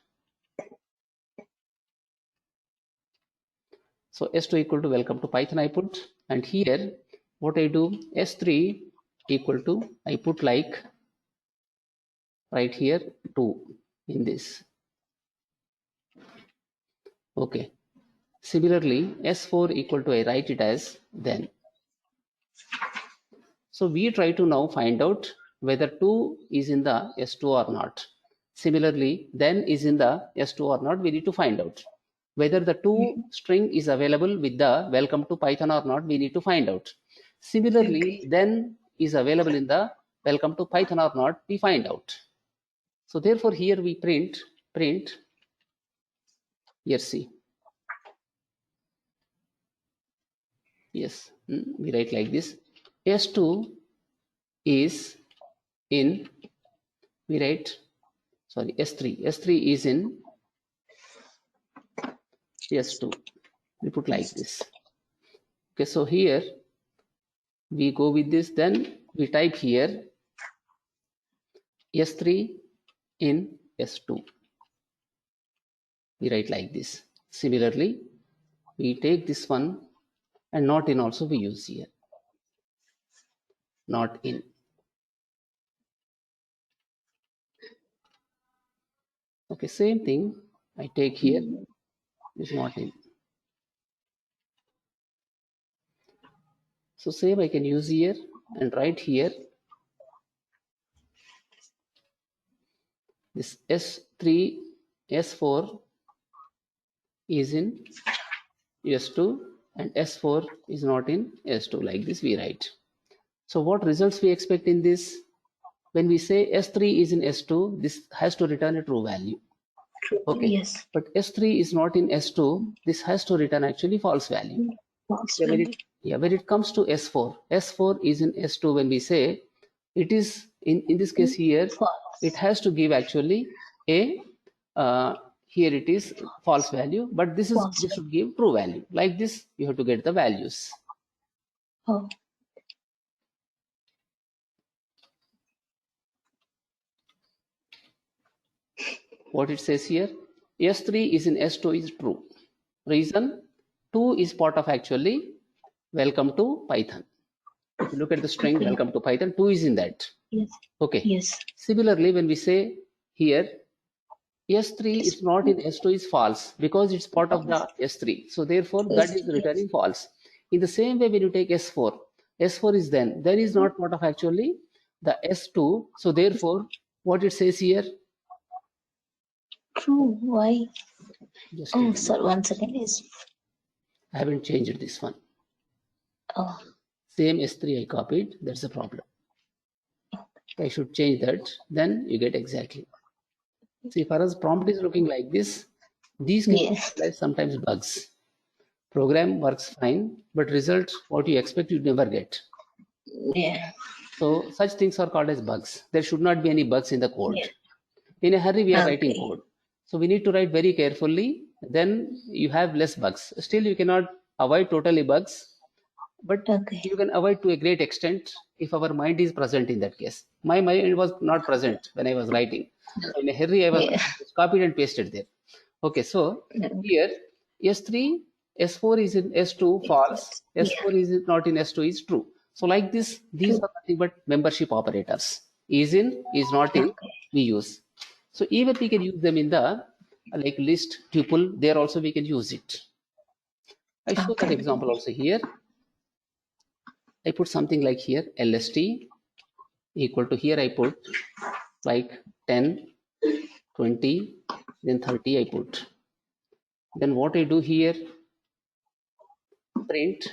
S1: So s2 equal to welcome to Python I put, and here what I do, s3 equal to, I put like right here 2 in this. Okay. Similarly, s4 equal to, I write it as then. So we try to now find out whether 2 is in the s2 or not. Similarly, then is in the s2 or not, we need to find out. Whether the 2 string is available with the welcome to Python or not, we need to find out. Similarly,
S2: Okay.
S1: then is available in the welcome to Python or not, we find out. So therefore here we print, here see. Yes, we write like this. S2 is in, we write, sorry, S3 is in S2. We put like this. Okay, so here we go with this, then we type here S3 in S2. We write like this. Similarly, we take this one and not in also we use here. Not in. Okay, same thing I take here, is not in. So same I can use here and write here this S3, S4 is in S2 and S4 is not in S2. Like this we write. So what results we expect in this? When we say S3 is in S2, this has to return a true value. Okay.
S2: Yes.
S1: But S3 is not in S2, this has to return actually false value.
S2: False
S1: Yeah,
S2: value.
S1: when it comes to S4, S4 is in S2. When we say it is in this case here,
S2: False.
S1: it has to give actually a here it is false value, but this should give true value. Like this, you have to get the values.
S2: Oh.
S1: What it says here, S3 is in S2 is true. Reason, 2 is part of actually welcome to Python. If you look at the string welcome to Python, 2 is in that.
S2: Yes.
S1: Okay.
S2: Yes.
S1: Similarly, when we say here S3 is not in S2 is false because it's part of the S3. So therefore that is returning false. In the same way, when you take S4, S4 is then is not part of actually the S2. So therefore, what it says here,
S2: True. Why?
S1: just
S2: Oh, sir, once again is.
S1: I haven't changed this one.
S2: Oh.
S1: Same S3 I copied. That's the problem. I should change that. Then you get exactly. See, for us, prompt is looking like this. These can be sometimes bugs. Program works fine, but result what you expect you never get.
S2: Yeah.
S1: So such things are called as bugs. There should not be any bugs in the code. Yeah. In a hurry, we are writing code. So we need to write very carefully. Then you have less bugs. Still, you cannot avoid totally bugs, but you can avoid to a great extent if our mind is present in that case. My mind was not present when I was writing. So in a hurry, I was copied and pasted there. Okay, so here S3, S4 is in S2 false, S4 is not in S2 is true. So like this, these are nothing but membership operators. Is in, is not in, we use. So even we can use them in the like list tuple, there also we can use it. I show that example also here. I put something like here LST equal to here I put like 10, 20, then 30 I put. Then what I do here, print.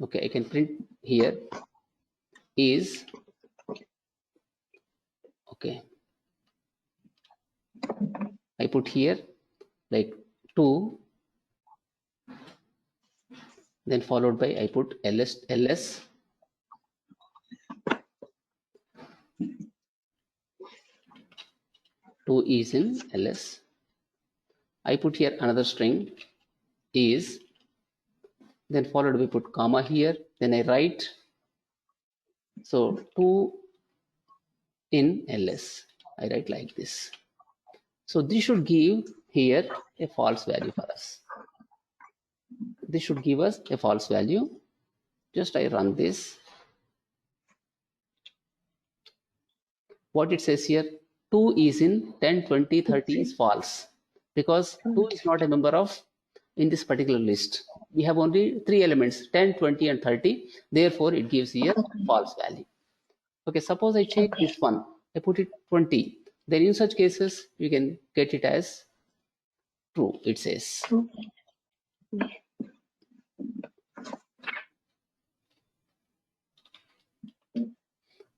S1: Okay, I can print here is okay. I put here like 2, then followed by I put ls 2 is in ls. I put here another string is, then followed by put comma here, then I write so 2 in ls. I write like this. So this should give here a false value for us. This should give us a false value. Just I run this. What it says here, 2 is in 10, 20, 30 is false because 2 is not a member of in this particular list. We have only 3 elements, 10, 20 and 30. Therefore, it gives here false value. Okay, suppose I change this one. I put it 20. Then in such cases, you can get it as true, it says. True.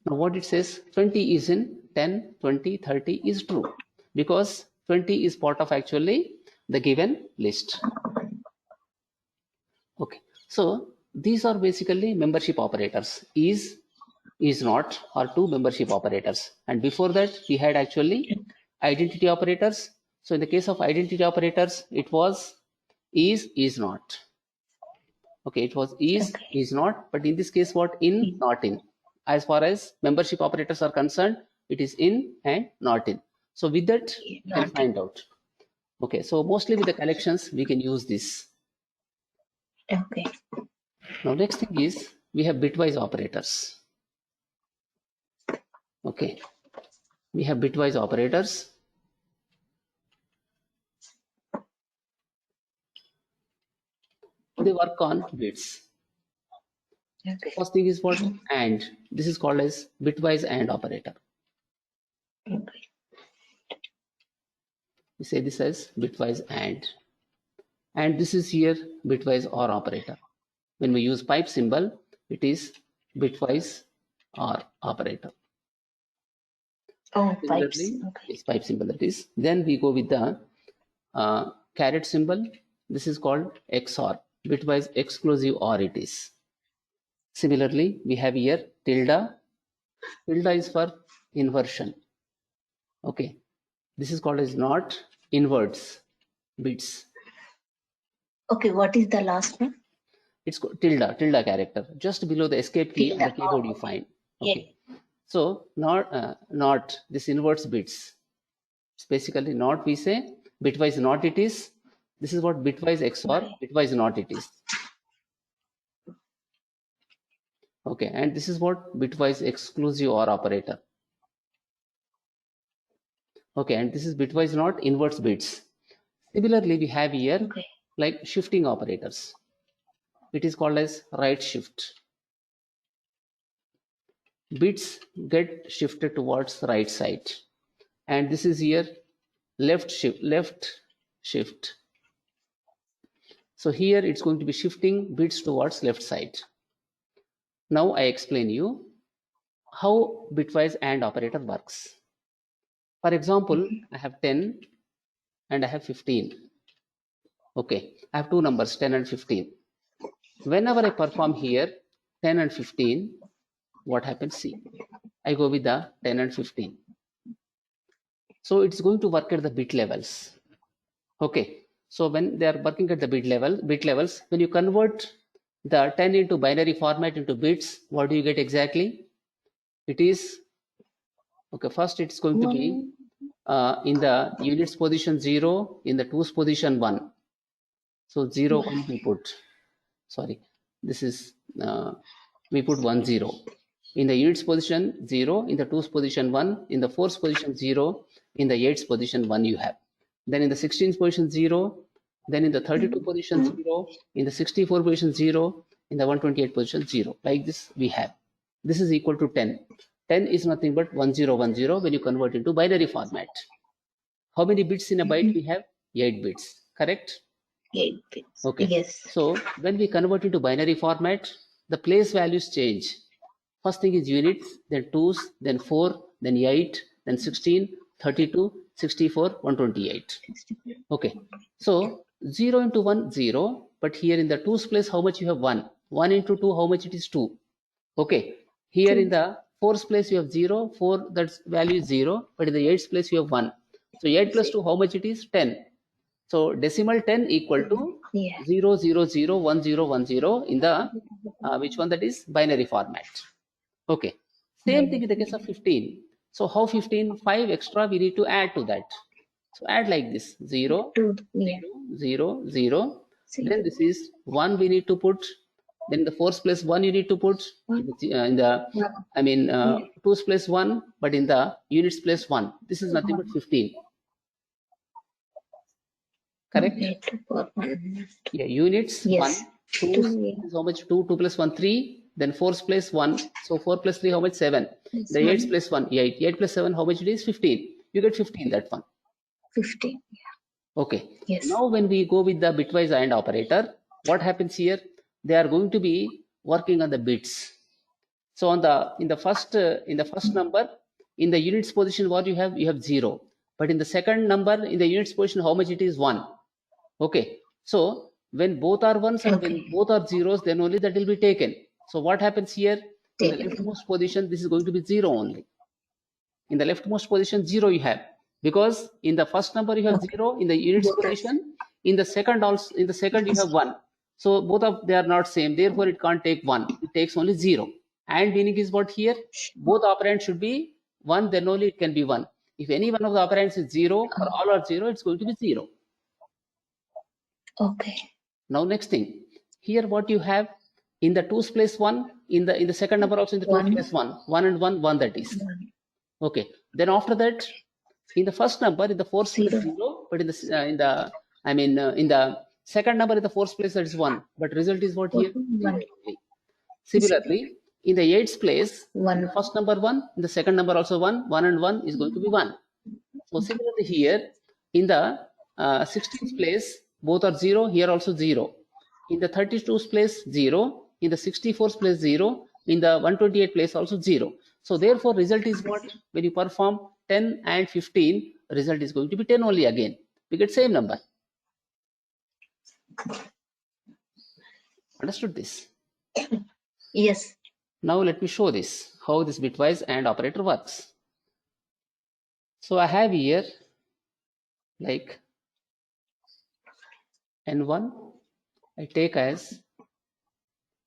S1: Now what it says, 20 is in 10, 20, 30 is true because 20 is part of actually the given list. Okay, so these are basically membership operators, is not are two membership operators, and before that we had actually identity operators. So in the case of identity operators, it was is not. Okay, it was is not, but in this case what, in, not in. As far as membership operators are concerned, it is in and not in. So with that you can find out. Okay, so mostly with the collections we can use this. Okay. Now next thing is we have bitwise operators. Okay, we have bitwise operators. They work on bits. Okay. First thing is what? And. This is called as bitwise and operator. Okay. We say this as bitwise and this is here bitwise OR operator. When we use pipe symbol, it is bitwise OR operator.
S2: Oh, pipes.
S1: Similarly,
S2: Okay.
S1: yes, pipe symbol that is. Then we go with the caret symbol. This is called XOR, bitwise exclusive OR it is. Similarly, we have here tilde. Tilde is for inversion. Okay, this is called as NOT inverts bits.
S2: Okay, what is the last one?
S1: It's tilde character just below the escape key on the
S2: Tilde.
S1: keyboard
S2: Oh,
S1: you find.
S2: yeah.
S1: Okay, so not this inverts bits. It's basically not, we say bitwise not it is. This is what bitwise XOR, bitwise not it is. Okay, and this is what bitwise exclusive OR operator. Okay, and this is bitwise not inverts bits. Similarly, we have here
S2: Okay.
S1: like shifting operators. It is called as right shift. Bits get shifted towards right side, and this is here left shift. So here it's going to be shifting bits towards left side. Now I explain you how bitwise AND operator works. For example, I have 10 and I have 15. Okay, I have two numbers 10 and 15. Whenever I perform here 10 and 15, what happens? See, I go with the 10 and 15. So it's going to work at the bit levels. Okay, so when they are working at the bit levels, when you convert the 10 into binary format into bits, what do you get exactly? It is, okay, first it's going to be in the units position 0, in the twos position 1. So 0, 1 we put, sorry, this is, we put 1, 0. In the units position 0, in the twos position 1, in the fours position 0, in the eights position 1 you have. Then in the 16th position 0, then in the 32 position 0, in the 64 position 0, in the 128 position 0. Like this we have. This is equal to 10. 10 is nothing but 1010 when you convert into binary format. How many bits in a byte we have? 8 bits, correct?
S2: 8 bits.
S1: Okay.
S2: Yes.
S1: So when we convert into binary format, the place values change. First thing is units, then twos, then 4, then 8, then 16, 32, 64, 128. Okay. So 0 into 1, 0. But here in the twos place, how much you have? 1. 1 into 2, how much it is? 2. Okay. Here in the fourth place, you have 0. 4, that's value is 0. But in the eighth place, you have 1. So 8 plus 2, how much it is? 10. So decimal 10 equal to
S2: Yeah.
S1: 0, 0, 0, 1, 0, 1, 0 in the, which one, that is binary format. Okay. Same thing in the case of 15. So how 15? 5 extra we need to add to that. So add like this 0,
S2: 2. Yeah.
S1: 0, 0. Then this is 1 we need to put. Then the fourth place 1 you need to put in the I mean, twos place 1, but in the units place 1. This is nothing but 15. Correct? Yeah, units
S2: Yes.
S1: 1, 2 is how much? 2, 2 plus 1, 3. Then 4's place 1. So 4 plus 3, how much? 7. The 8's place 1, 8. 8 plus 7, how much it is? 15. You get 15, that one.
S2: 15.
S1: Okay.
S2: Yes.
S1: Now when we go with the bitwise AND operator, what happens here? They are going to be working on the bits. So on the in the first number, in the units position, what you have? You have 0. But in the second number, in the units position, how much it is? 1. Okay. So when both are ones and when both are zeros, then only that will be taken. So what happens here? In the leftmost position, this is going to be 0 only. In the leftmost position, 0 you have, because in the first number you have 0 in the units position. In the second also, in the second you have 1. So both of they are not same. Therefore, it can't take 1. It takes only 0. And meaning is what here? Both operands should be 1. Then only it can be 1. If any one of the operands is 0 or all are 0, it's going to be 0.
S2: Okay.
S1: Now next thing, here what you have in the twos place 1, in the second number also in the twos place 1, 1 and 1, 1 that is. Okay. Then after that, in the first number in the fourth place 0, but in the in the second number in the fourth place that is 1, but result is what here? 0. Similarly, in the eighth place, in the first number 1, in the second number also 1, 1 and 1 is going to be 1. So similarly here, In the 16th place, both are 0. Here also 0. In the 32th place, 0. In the 64th place, 0. In the 128th place, also 0. So therefore, result is what? When you perform 10 and 15, result is going to be 10 only again. We get same number. Understood this?
S2: Yes.
S1: Now let me show this, how this bitwise AND operator works. So I have here like N1, I take as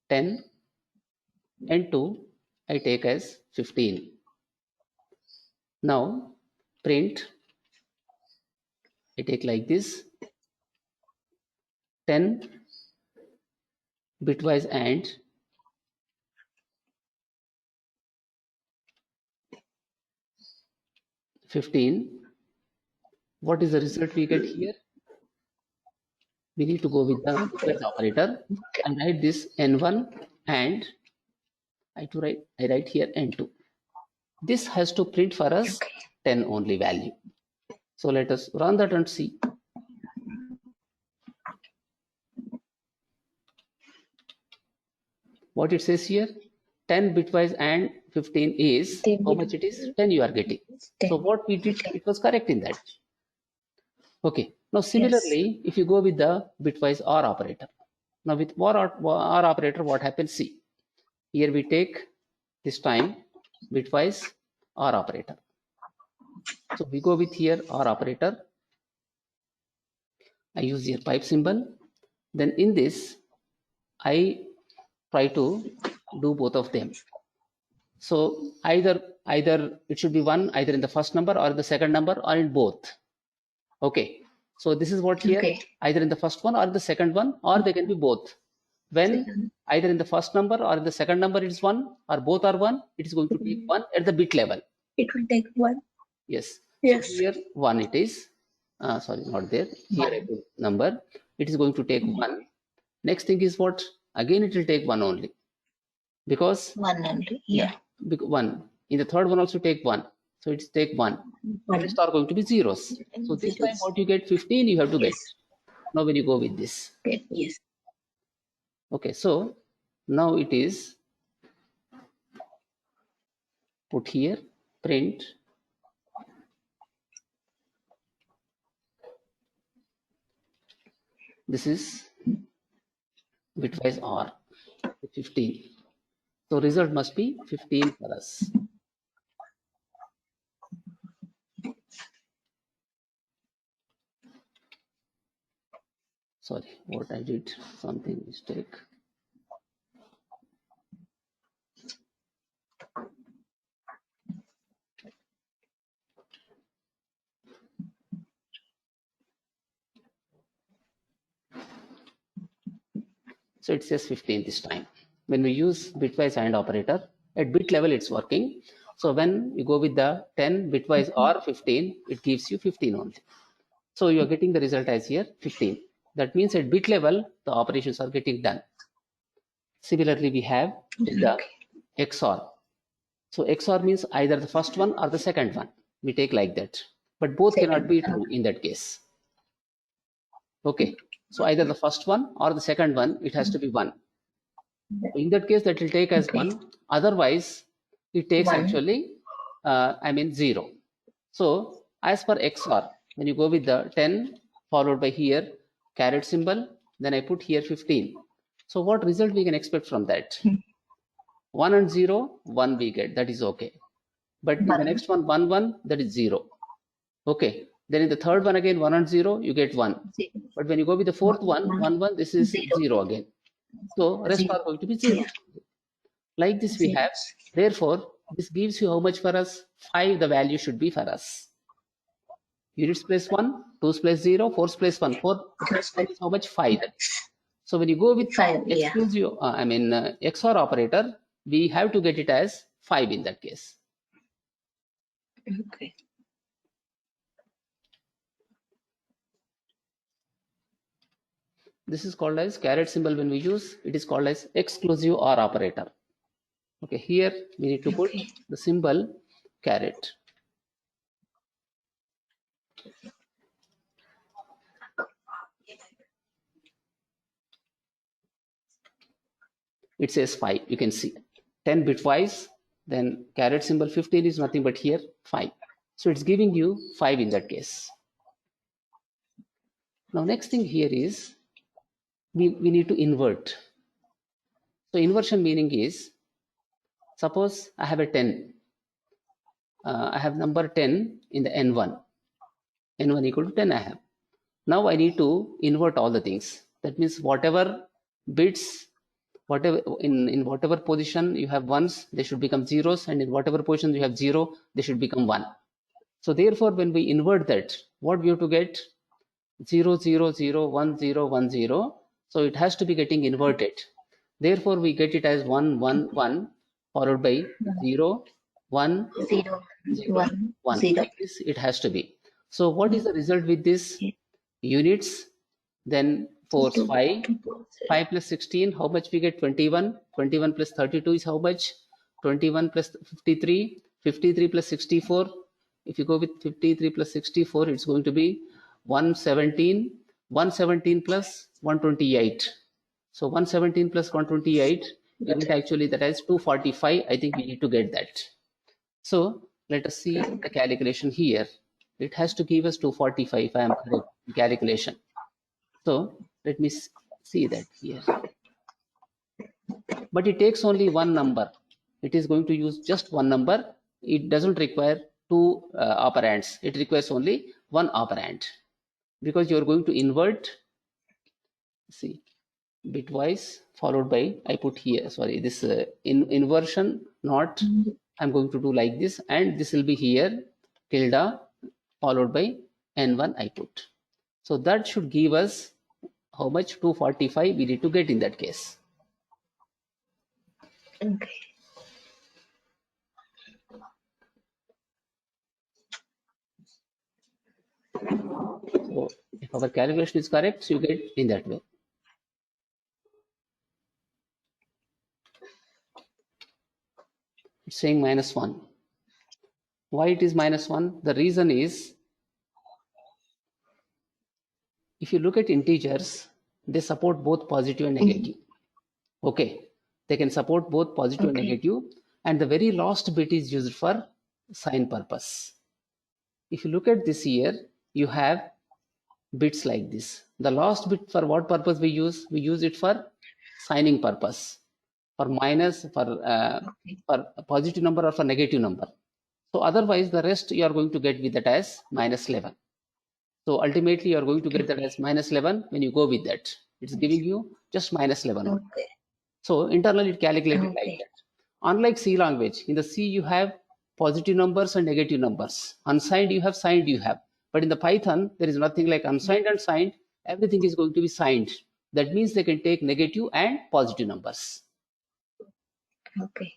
S1: 10, N2, I take as 15. Now print, I take like this, 10 bitwise AND 15. What is the result we get here? We need to go with the bitwise operator. I write this N1 and I write here N2. This has to print for us 10 only value. So let us run that and see. What it says here, 10 bitwise and 15 is,
S2: 10
S1: how much it is? 10 you are getting.
S2: 10.
S1: So what we did, it was correct in that. Okay. Now similarly, if you go with the bitwise OR operator. Now with OR operator, what happens? See, here we take this time bitwise OR operator. So we go with here OR operator. I use here pipe symbol. Then in this, I try to do both of them. So either it should be one either in the first number or in the second number or in both. Okay. So this is what here, either in the first one or the second one, or they can be both. When either in the first number or in the second number it is 1 or both are 1, it is going to take 1 at the bit level.
S2: It will take 1.
S1: Yes.
S2: Yes.
S1: So here 1 it is. Sorry, not there. Here I put number. It is going to take 1. Next thing is what? Again it will take 1 only. Because
S2: 1 only. Yeah.
S1: 1. In the third one also take 1. So it's take 1. The rest are going to be zeros. So this time what you get 15 you have to get. Now when you go with this.
S2: Yes.
S1: Okay, so now it is put here, print. This is bitwise OR 15. So result must be 15 for us. Sorry, what I did, something mistake. So it says 15 this time. When we use bitwise AND operator, at bit level it's working. So when you go with the 10 bitwise or 15, it gives you 15 only. So you are getting the result as here 15. That means at bit level, the operations are getting done. Similarly, we have the XOR. So XOR means either the first one or the second one. We take like that. But both cannot be true in that case. Okay. So either the first one or the second one, it has to be 1. So in that case, that will take as 1. Otherwise, it takes actually, 0. So as per XOR, when you go with the 10 followed by here caret symbol, then I put here 15. So what result we can expect from that? 1 and 0, 1 we get, that is okay. But in the next one, 1, 1, that is 0. Okay. Then in the third one again, 1 and 0, you get 1. But when you go with the fourth one, 1, 1, this is 0 again. So rest are going to be 0. Like this we have. Therefore, this gives you how much for us? 5 the value should be for us. Units place 1, 2's place 0, 4's place 1. 4 is how much? 5. So when you go with exclusive, XOR operator, we have to get it as 5 in that case.
S2: Okay.
S1: This is called as caret symbol when we use, it is called as exclusive OR operator. Okay, here we need to put the symbol caret. it says 5. You can see 10 bitwise, then caret symbol 15 is nothing but here 5. So it's giving you 5 in that case. Now next thing here is we need to invert. So inversion meaning is, suppose I have a 10. I have number 10 in the n1. n1 equal to 10 I have. Now I need to invert all the things. That means whatever bits, whatever in whatever position you have ones, they should become zeros, and in whatever position you have 0, they should become 1. So therefore, when we invert that, what we have to get? 0, 0, 0, 1, 0, 1, 0. So it has to be getting inverted. Therefore, we get it as 1, 1, 1, followed by 0, 1,
S2: 0,
S1: 0,
S2: 1,
S1: 1.
S2: 0.
S1: Like this, it has to be. So what is the result with this?
S2: Okay.
S1: Units, then force
S2: 2,
S1: 5.
S2: 2,
S1: 5 plus 16, how much we get? 21. 21 plus 32 is how much? 21 plus 53. 53 plus 64. If you go with 53 plus 64, it's going to be 117. 117 plus 128. So 117 plus 128, you get actually that as 245. I think we need to get that. So let us see the calculation here. It has to give us 245 if I am correct in calculation. So let me see that here. But it takes only one number. It is going to use just one number. It doesn't require two operands. It requires only one operand, because you are going to invert, see, bitwise followed by, I put here, sorry, this inversion, not, I'm going to do like this, and this will be here, tilde followed by n1 I put. So that should give us how much? 245 we need to get in that case.
S2: Okay.
S1: So if our calculation is correct, so you get in that way. It's saying -1. Why it is -1? The reason is, if you look at integers, they support both positive and negative. Okay, they can support both positive and
S2: Okay.
S1: negative, and the very last bit is used for sign purpose. If you look at this here, you have bits like this. The last bit, for what purpose we use? We use it for signing purpose, for minus, for a positive number or for negative number. So otherwise, the rest you are going to get with that as -11. So ultimately, you are going to get that as -11 when you go with that. It's giving you just -11.
S2: Okay.
S1: So internally, it calculated like
S2: Okay.
S1: that. Unlike C language, in the C you have positive numbers and negative numbers. Unsigned you have, signed you have. But in the Python, there is nothing like unsigned and signed. Everything is going to be signed. That means they can take negative and positive numbers.
S2: Okay.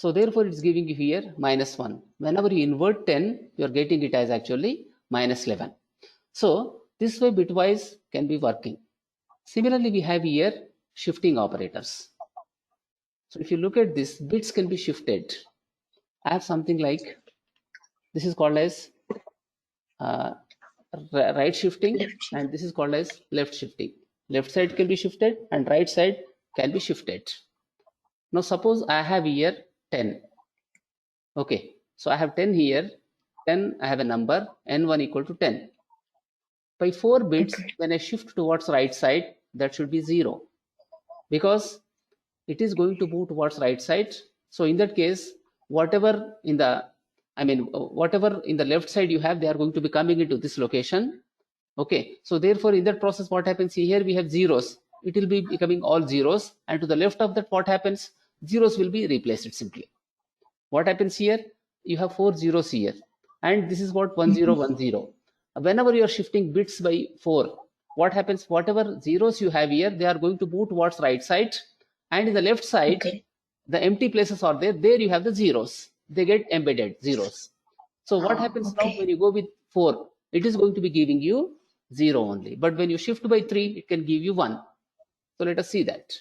S1: So therefore, it's giving you here -1. Whenever you invert 10, you're getting it as actually -11. So this way bitwise can be working. Similarly, we have here shifting operators. So if you look at this, bits can be shifted. I have something like, this is called as right shifting,
S2: Left shift.
S1: and this is called as left shifting. Left side can be shifted and right side can be shifted. Now suppose I have here 10. Okay, so I have 10 here. 10, I have a number n1 equal to 10. By 4 bits,
S2: Okay.
S1: when I shift towards right side, that should be 0, because it is going to move towards right side. So in that case, whatever in the, whatever in the left side you have, they are going to be coming into this location. Okay, so therefore in that process, what happens here, we have zeros. It will be becoming all zeros, and to the left of that, what happens? Zeros will be replaced simply. What happens here? You have 4 zeros here, and this is what 1010. Whenever you are shifting bits by 4, what happens? Whatever zeros you have here, they are going to move towards right side, and in the left side,
S2: Okay.
S1: the empty places are there. There you have the zeros. They get embedded zeros. So what happens now
S2: Okay.
S1: when you go with 4? It is going to be giving you 0 only. But when you shift by 3, it can give you 1. So let us see that.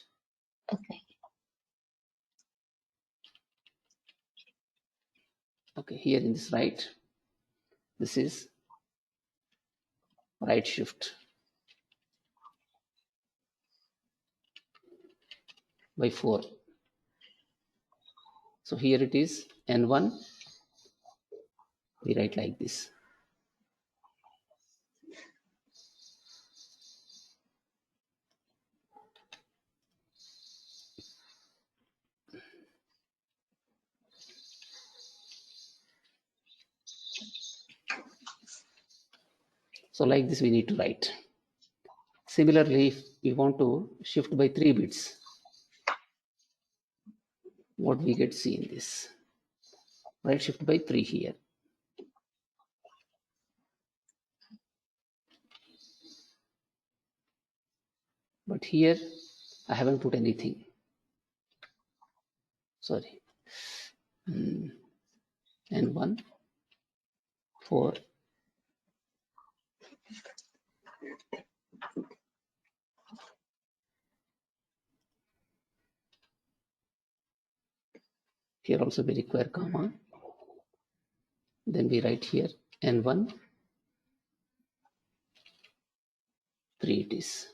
S2: Okay.
S1: Okay, here in this right, this is right shift by 4. So here it is N1. We write like this. So like this we need to write. Similarly, if we want to shift by 3 bits, what we get see in this? Right shift by 3 here. But here I haven't put anything. Sorry. N1, 4. Here also we require comma. Then we write here N1, 3 it is.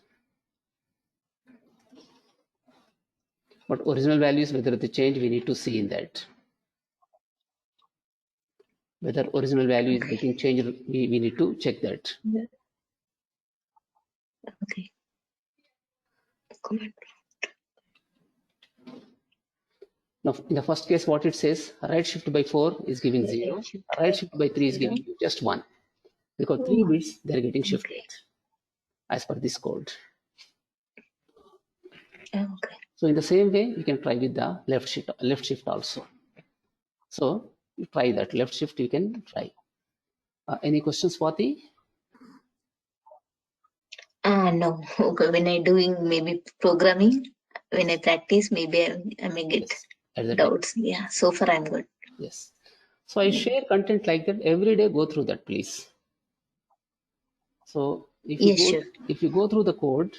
S1: But original values, whether they change, we need to see in that. Whether original value is getting changed, we need to check that.
S2: Okay. Comment.
S1: Now, in the first case, what it says, right shift by 4 is giving 0, right shift by 3 is giving you just 1. Because 3 bits, they're getting shifted as per this code.
S2: Okay.
S1: So in the same way, you can try with the left shift also. So you try that left shift, you can try. Any questions, Swati?
S2: No. Okay. When I doing maybe programming, when I practice, maybe I may get
S1: At that time.
S2: doubts. Yeah. So far I'm good.
S1: Yes. So I share content like that every day. Go through that, please. So if you
S2: Yes,
S1: go,
S2: sure.
S1: if you go through the code,